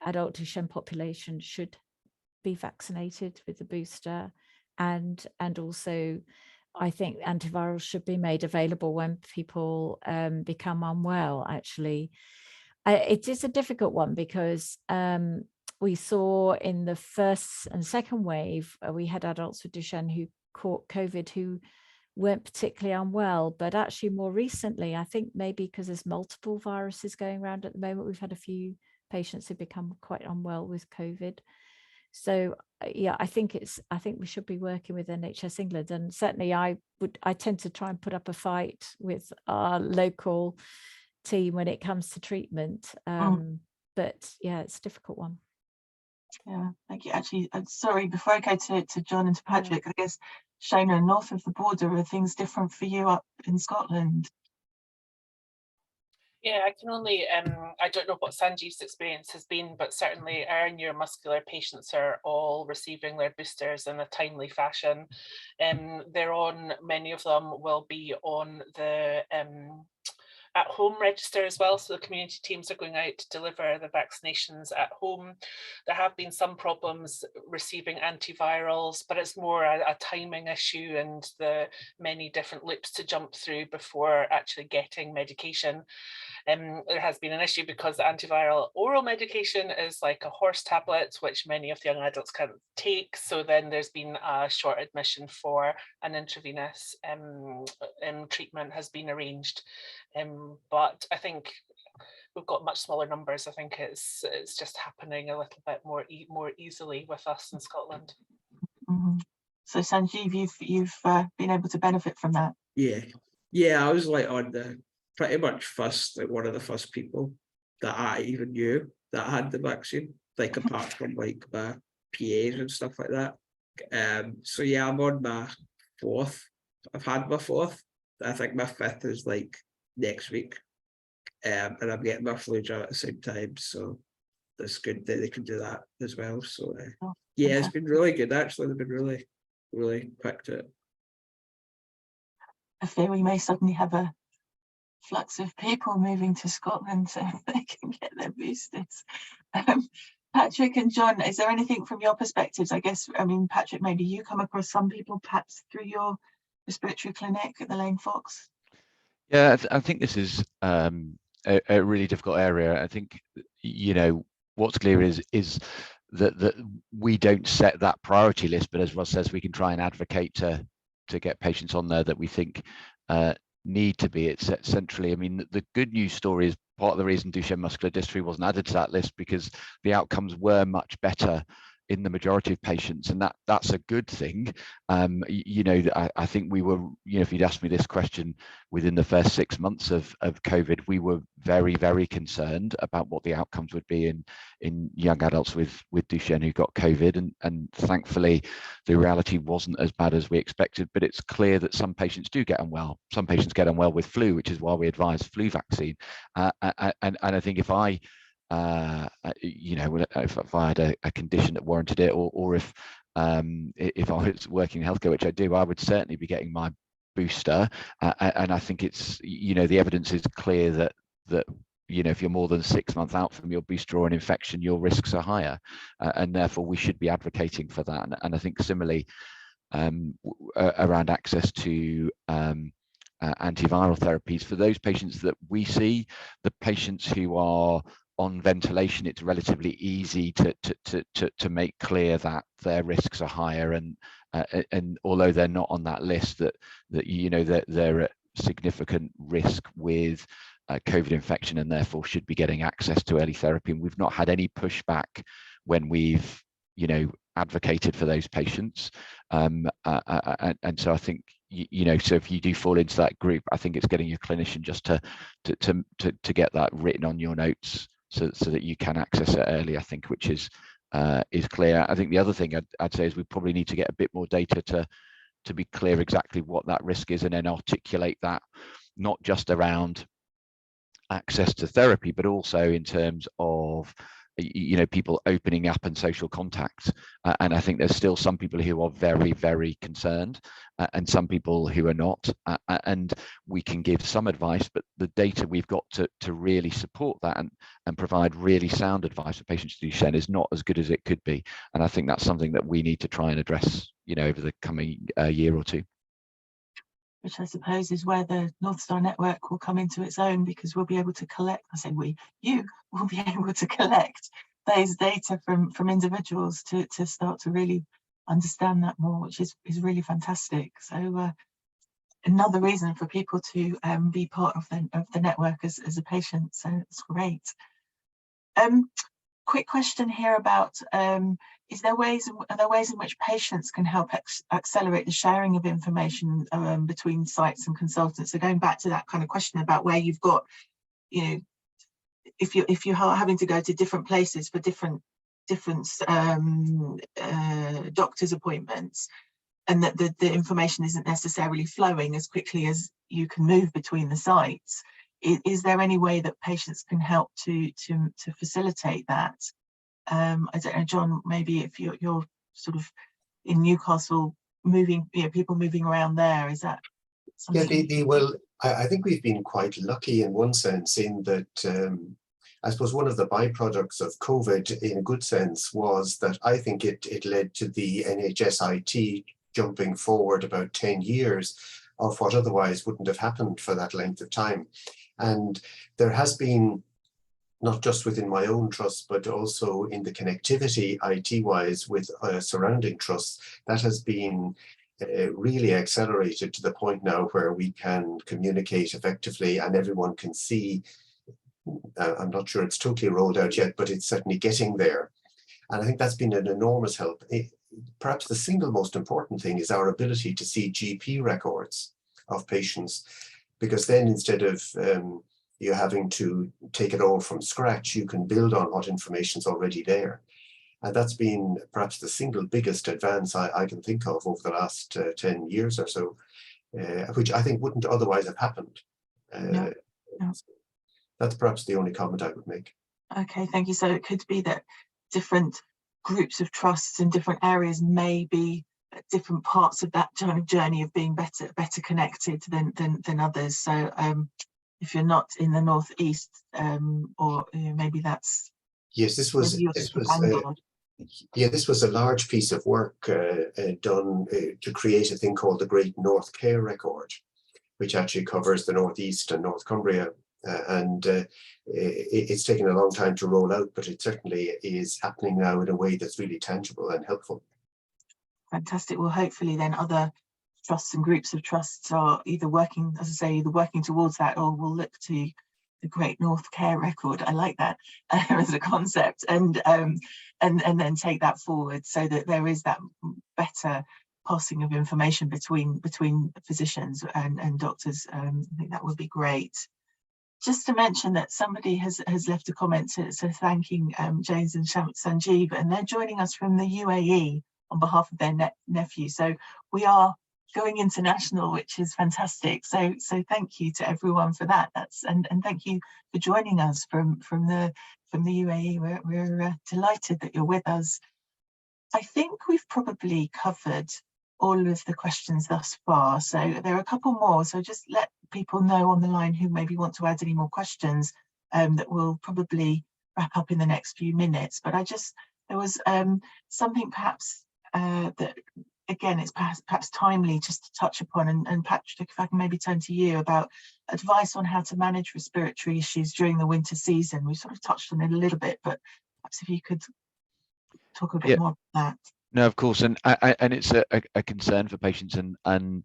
adult Duchenne population should be vaccinated with the booster, and also I think antivirals should be made available when people become unwell, actually. It is a difficult one because we saw in the first and second wave, we had adults with Duchenne who caught COVID who weren't particularly unwell, but actually more recently, I think maybe because there's multiple viruses going around at the moment, we've had a few patients who become quite unwell with COVID. So yeah, I think we should be working with NHS England, and certainly I tend to try and put up a fight with our local team when it comes to treatment. But yeah, it's a difficult one. Yeah, thank you. Actually, I'm sorry, before I go to John and to Patrick, I guess, Shona, north of the border, are things different for you up in Scotland? Yeah, I can only, I don't know what Sanjeev's experience has been, but certainly our neuromuscular patients are all receiving their boosters in a timely fashion. They're on, many of them will be on the at-home register as well, so the community teams are going out to deliver the vaccinations at home. There have been some problems receiving antivirals, but it's more a timing issue and the many different loops to jump through before actually getting medication. There has been an issue because the antiviral oral medication is like a horse tablet, which many of the young adults can't take. So then there's been a short admission for an intravenous treatment has been arranged. But I think we've got much smaller numbers. I think it's just happening a little bit more easily with us in Scotland. So Sanjeev, you've been able to benefit from that. Yeah, I was like on the pretty much first, like one of the first people that I even knew that had the vaccine, like apart from like my PAs and stuff like that. So yeah, I'm on my 4th. I've had my 4th. I think my 5th is like next week. And I'm getting my flu jab at the same time. So that's good that they can do that as well. So yeah, it's been really good actually. They've been really, really quick to it. I fear we may suddenly have a flux of people moving to Scotland so they can get their boosters. Patrick and John, is there anything from your perspectives? I guess, I mean, Patrick, maybe you come across some people perhaps through your respiratory clinic at the Lane Fox? Yeah, I think this is a really difficult area. I think, you know, what's clear is that we don't set that priority list, but as Ros says, we can try and advocate to get patients on there that we think need to be. It's set centrally. I mean, the good news story is part of the reason Duchenne muscular dystrophy wasn't added to that list, because the outcomes were much better in the majority of patients, and that's a good thing. You know, I think we were, you know, if you'd asked me this question within the first 6 months of COVID, we were very, very concerned about what the outcomes would be in young adults with Duchenne who got COVID, and thankfully the reality wasn't as bad as we expected. But it's clear that some patients do get unwell. Some patients get unwell with flu, which is why we advise flu vaccine. And I think if I you know, if I had a condition that warranted it, or if I was working in healthcare, which I do, I would certainly be getting my booster. And I think it's, you know, the evidence is clear that you know, if you're more than 6 months out from your booster or an infection, your risks are higher, and therefore we should be advocating for that. And I think similarly around access to antiviral therapies for those patients that we see, the patients who are on ventilation, it's relatively easy to make clear that their risks are higher, and although they're not on that list, that you know, that they're at significant risk with COVID infection, and therefore should be getting access to early therapy. And we've not had any pushback when we've, you know, advocated for those patients. And so I think, you know, so if you do fall into that group, I think it's getting your clinician just to get that written on your notes, so that you can access it early, I think, which is clear. I think the other thing I'd say is we probably need to get a bit more data to be clear exactly what that risk is, and then articulate that, not just around access to therapy, but also in terms of, you know, people opening up and social contacts. And I think there's still some people who are very, very concerned, and some people who are not. And we can give some advice, but the data we've got to really support that and provide really sound advice for patients with Duchenne is not as good as it could be. And I think that's something that we need to try and address, you know, over the coming year or two. Which I suppose is where the Northstar network will come into its own, because we'll be able to collect, I say you will be able to collect those data from individuals to start to really understand that more, which is really fantastic. So another reason for people to be part of the network as a patient, so it's great. Quick question here about, are there ways in which patients can help accelerate the sharing of information between sites and consultants? So going back to that kind of question about where you've got, you know, if you're having to go to different places for different doctor's appointments, and that the information isn't necessarily flowing as quickly as you can move between the sites. Is there any way that patients can help to facilitate that? I don't know, John, maybe if you're sort of in Newcastle, moving, you know, people moving around there, is that something? Yeah, well, I think we've been quite lucky in one sense, in that I suppose one of the byproducts of COVID, in a good sense, was that I think it led to the NHS IT jumping forward about 10 years of what otherwise wouldn't have happened for that length of time. And there has been, not just within my own trust, but also in the connectivity IT-wise with surrounding trusts, that has been really accelerated to the point now where we can communicate effectively and everyone can see. I'm not sure it's totally rolled out yet, but it's certainly getting there. And I think that's been an enormous help. Perhaps the single most important thing is our ability to see GP records of patients, because then instead of you having to take it all from scratch, you can build on what information's already there. And that's been perhaps the single biggest advance I can think of over the last 10 years or so, which I think wouldn't otherwise have happened. No. That's perhaps the only comment I would make. Okay, thank you. So it could be that different groups of trusts in different areas may be at different parts of that kind of journey of being better connected than others. So if you're not in the northeast, or maybe that's yes, this was a large piece of work done to create a thing called the Great North Care Record, which actually covers the northeast and North Cumbria. It's taken a long time to roll out, but it certainly is happening now in a way that's really tangible and helpful. Fantastic. Well, hopefully then other trusts and groups of trusts are either working, as I say, either working towards that, or will look to the Great North Care Record. I like that as a concept, and then take that forward so that there is that better passing of information between physicians and doctors. I think that would be great. Just to mention that somebody has left a comment so thanking James and Sanjeev, and they're joining us from the UAE on behalf of their nephew. So we are going international, which is fantastic. So thank you to everyone for that. And thank you for joining us from the UAE. We're delighted that you're with us. I think we've probably covered all of the questions thus far. So there are a couple more. So just let people know on the line who maybe want to add any more questions that we'll probably wrap up in the next few minutes. But there was something perhaps that, again, it's perhaps timely just to touch upon, and Patrick, if I can maybe turn to you about advice on how to manage respiratory issues during the winter season. We sort of touched on it a little bit, but perhaps if you could talk a bit more about that. No, of course, and it's a concern for patients, and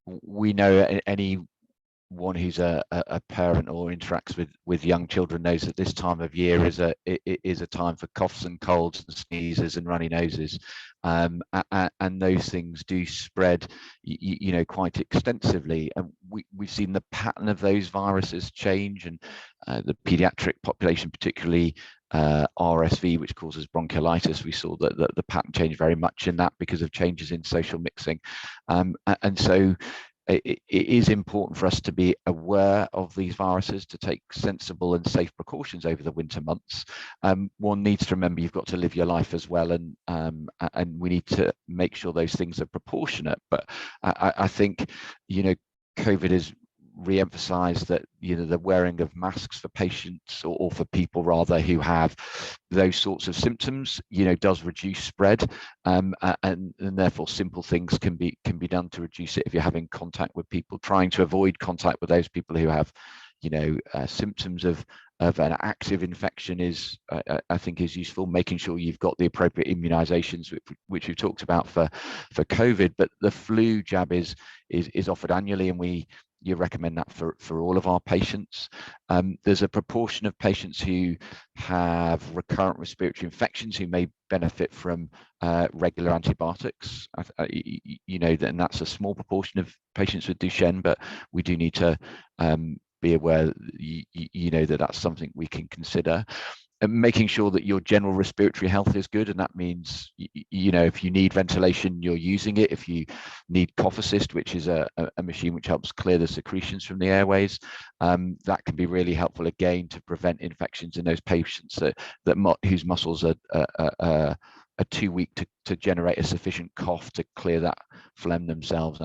we know anyone who's a parent or interacts with young children knows that this time of year is a time for coughs and colds and sneezes and runny noses, and those things do spread, quite extensively. And we've seen the pattern of those viruses change, and the pediatric population, particularly RSV, which causes bronchiolitis, we saw that the pattern changed very much in that because of changes in social mixing, and so it is important for us to be aware of these viruses, to take sensible and safe precautions over the winter months. One needs to remember you've got to live your life as well, and we need to make sure those things are proportionate. But I think COVID has re-emphasized that the wearing of masks for patients, or for people rather who have those sorts of symptoms does reduce spread, and therefore simple things can be done to reduce it. If you're having contact with people, trying to avoid contact with those people who have symptoms of an active infection is I think is useful. Making sure you've got the appropriate immunizations, which we've talked about for COVID, but the flu jab is offered annually, and you recommend that for all of our patients. There's a proportion of patients who have recurrent respiratory infections who may benefit from regular antibiotics. And that's a small proportion of patients with Duchenne, but we do need to be aware that that's something we can consider. And making sure that your general respiratory health is good, and that means if you need ventilation, you're using it. If you need cough assist, which is a machine which helps clear the secretions from the airways, that can be really helpful again to prevent infections in those patients whose muscles are too weak to generate a sufficient cough to clear that phlegm themselves.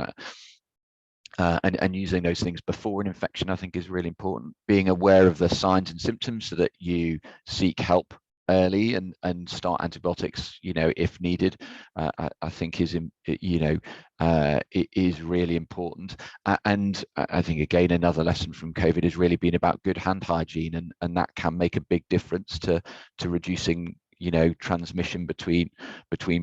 And using those things before an infection, I think, is really important. Being aware of the signs and symptoms so that you seek help early and start antibiotics, if needed, I think is it is really important. And I think, again, another lesson from COVID has really been about good hand hygiene, and that can make a big difference to reducing transmission between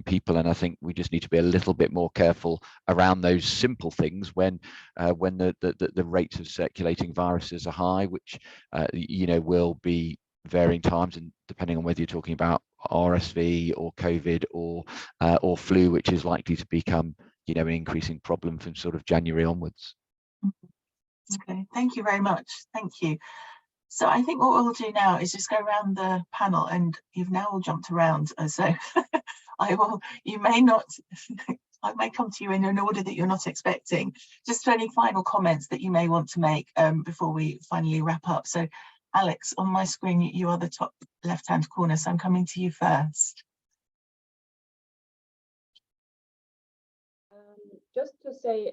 people. And I think we just need to be a little bit more careful around those simple things when the rates of circulating viruses are high, which will be varying times, and depending on whether you're talking about RSV or COVID or flu, which is likely to become an increasing problem from sort of January onwards. Okay, thank you very much. Thank you. So I think what we'll do now is just go around the panel, and you've now all jumped around. So you may not, I may come to you in an order that you're not expecting. Just for any final comments that you may want to make before we finally wrap up. So Alex, on my screen, you are the top left-hand corner, so I'm coming to you first. just to say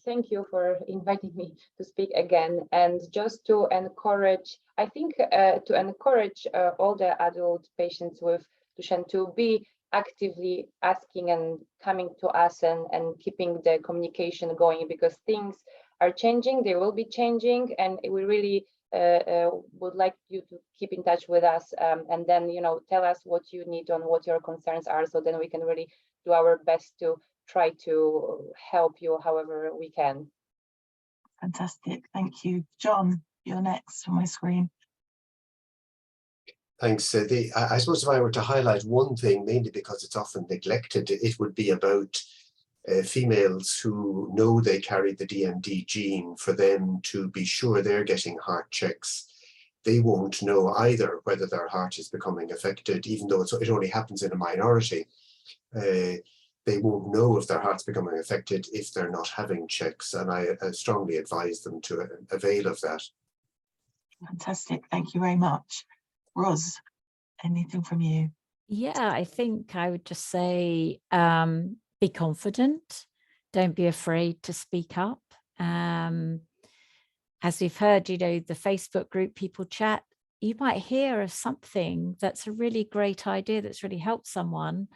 thank you for inviting me to speak again, and just to encourage, I think to encourage all the adult patients with Duchenne to be actively asking and coming to us and keeping the communication going, because things are changing, they will be changing, and we really would like you to keep in touch with us, and then, you know, tell us what you need and what your concerns are, so then we can really do our best to try to help you however we can. Fantastic, thank you. John, you're next on my screen. Thanks. I suppose if I were to highlight one thing, mainly because it's often neglected, it would be about females who know they carry the DMD gene, for them to be sure they're getting heart checks. They won't know either whether their heart is becoming affected, even though it only happens in a minority. They won't know if their heart's becoming affected if they're not having checks, and I strongly advise them to avail of that. Fantastic, thank you very much. Ros, anything from you? Yeah, I think I would just say be confident. Don't be afraid to speak up. As we've heard, you know, the Facebook group People Chat, you might hear of something that's a really great idea that's really helped someone.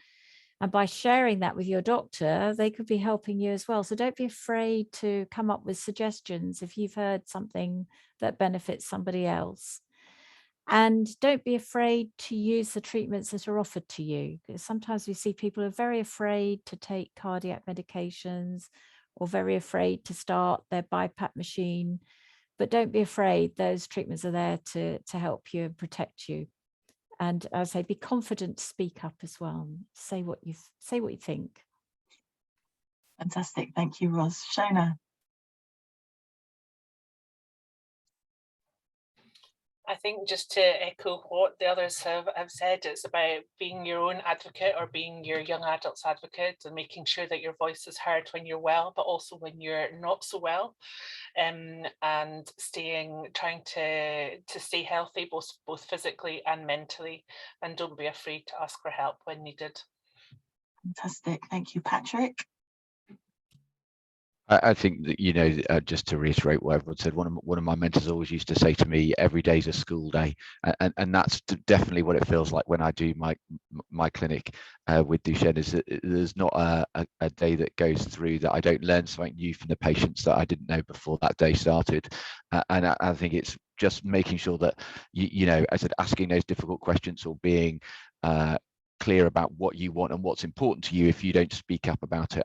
And by sharing that with your doctor, they could be helping you as well. So don't be afraid to come up with suggestions if you've heard something that benefits somebody else. And don't be afraid to use the treatments that are offered to you, because sometimes we see people are very afraid to take cardiac medications or very afraid to start their BiPAP machine. But don't be afraid, those treatments are there to help you and protect you. And as I say, be confident to speak up as well. Say what you think. Fantastic, thank you, Ros. Shona. I think just to echo what the others have said, it's about being your own advocate or being your young adults advocate, and making sure that your voice is heard when you're well, but also when you're not so well, and trying to stay healthy, both physically and mentally, and don't be afraid to ask for help when needed. Fantastic, thank you. Patrick? I think that, you know, just to reiterate what everyone said, one of my mentors always used to say to me, every day's a school day, and that's definitely what it feels like when I do my clinic with Duchenne. Is that there's not a day that goes through that I don't learn something new from the patients that I didn't know before that day started, and I think it's just making sure that you know, as I said, asking those difficult questions, or being clear about what you want and what's important to you. If you don't speak up about it,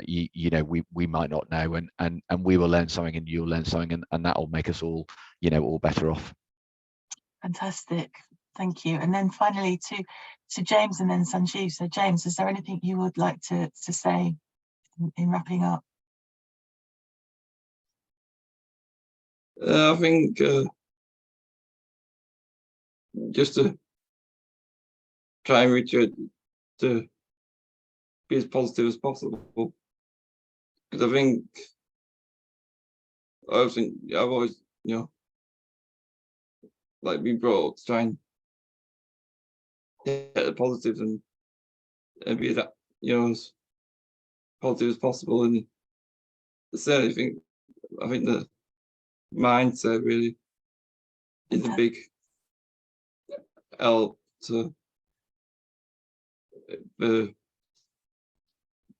you know, we might not know, and we will learn something, and you'll learn something, and that will make us all, you know, all better off. Fantastic, thank you. And then finally to James, and then Sanjeev. So James, is there anything you would like to say in wrapping up? I think just to try and reach it to be as positive as possible, because I think I've always, you know, like been brought up to try and get the positives and be that, you know, as positive as possible. And certainly I think the mindset really is a big help to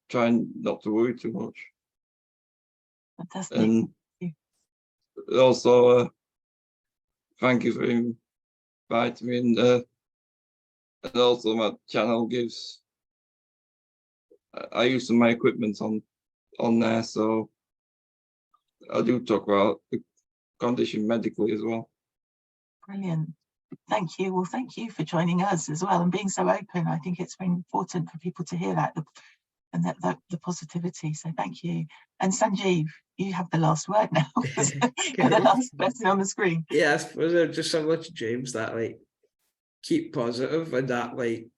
trying not to worry too much. Fantastic. And also thank you for inviting me, and also my channel gives, I use some of my equipment on there, so I do talk about the condition medically as well. Brilliant. Thank you. Well, thank you for joining us as well and being so open. I think it's very important for people to hear that, and the positivity. So thank you. And Sanjeev, you have the last word now. You're the last person on the screen. Yeah, I suppose just similar to James, that like keep positive, and that like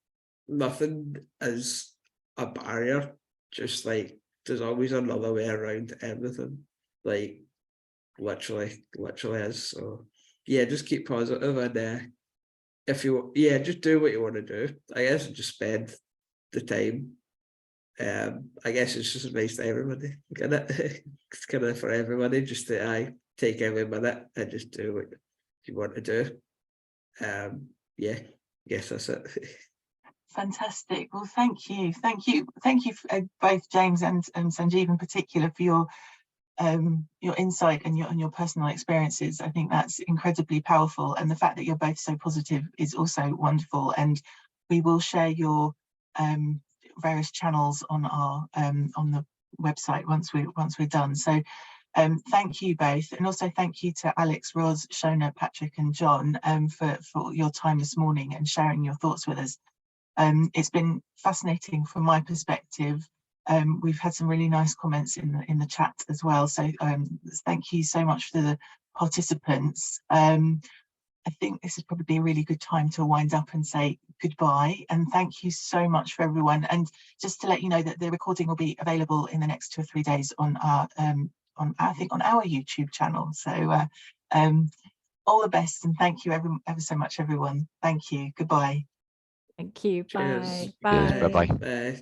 nothing is a barrier. Just like there's always another way around everything. Like literally is. So yeah, just keep positive, and if you just do what you want to do. I guess just spend the time I guess it's just advice to everybody. It's kind of for everybody, just to take every minute and just do what you want to do. Yeah, I guess that's it. Fantastic. Well, thank you both James and Sanjeev in particular for your insight and your personal experiences. I think that's incredibly powerful, and the fact that you're both so positive is also wonderful. And we will share your various channels on our on the website once we're done. So thank you both, and also thank you to Alex, Ros, Shona, Patrick and John for your time this morning and sharing your thoughts with us. It's been fascinating from my perspective. We've had some really nice comments in the chat as well, so thank you so much to the participants. I think this is probably a really good time to wind up and say goodbye, and thank you so much for everyone. And just to let you know that the recording will be available in the next 2 or 3 days on our I think on our YouTube channel. So all the best, and thank you ever so much, everyone. Thank you. Goodbye. Thank you. Cheers. Bye. Cheers. Bye-bye. Bye.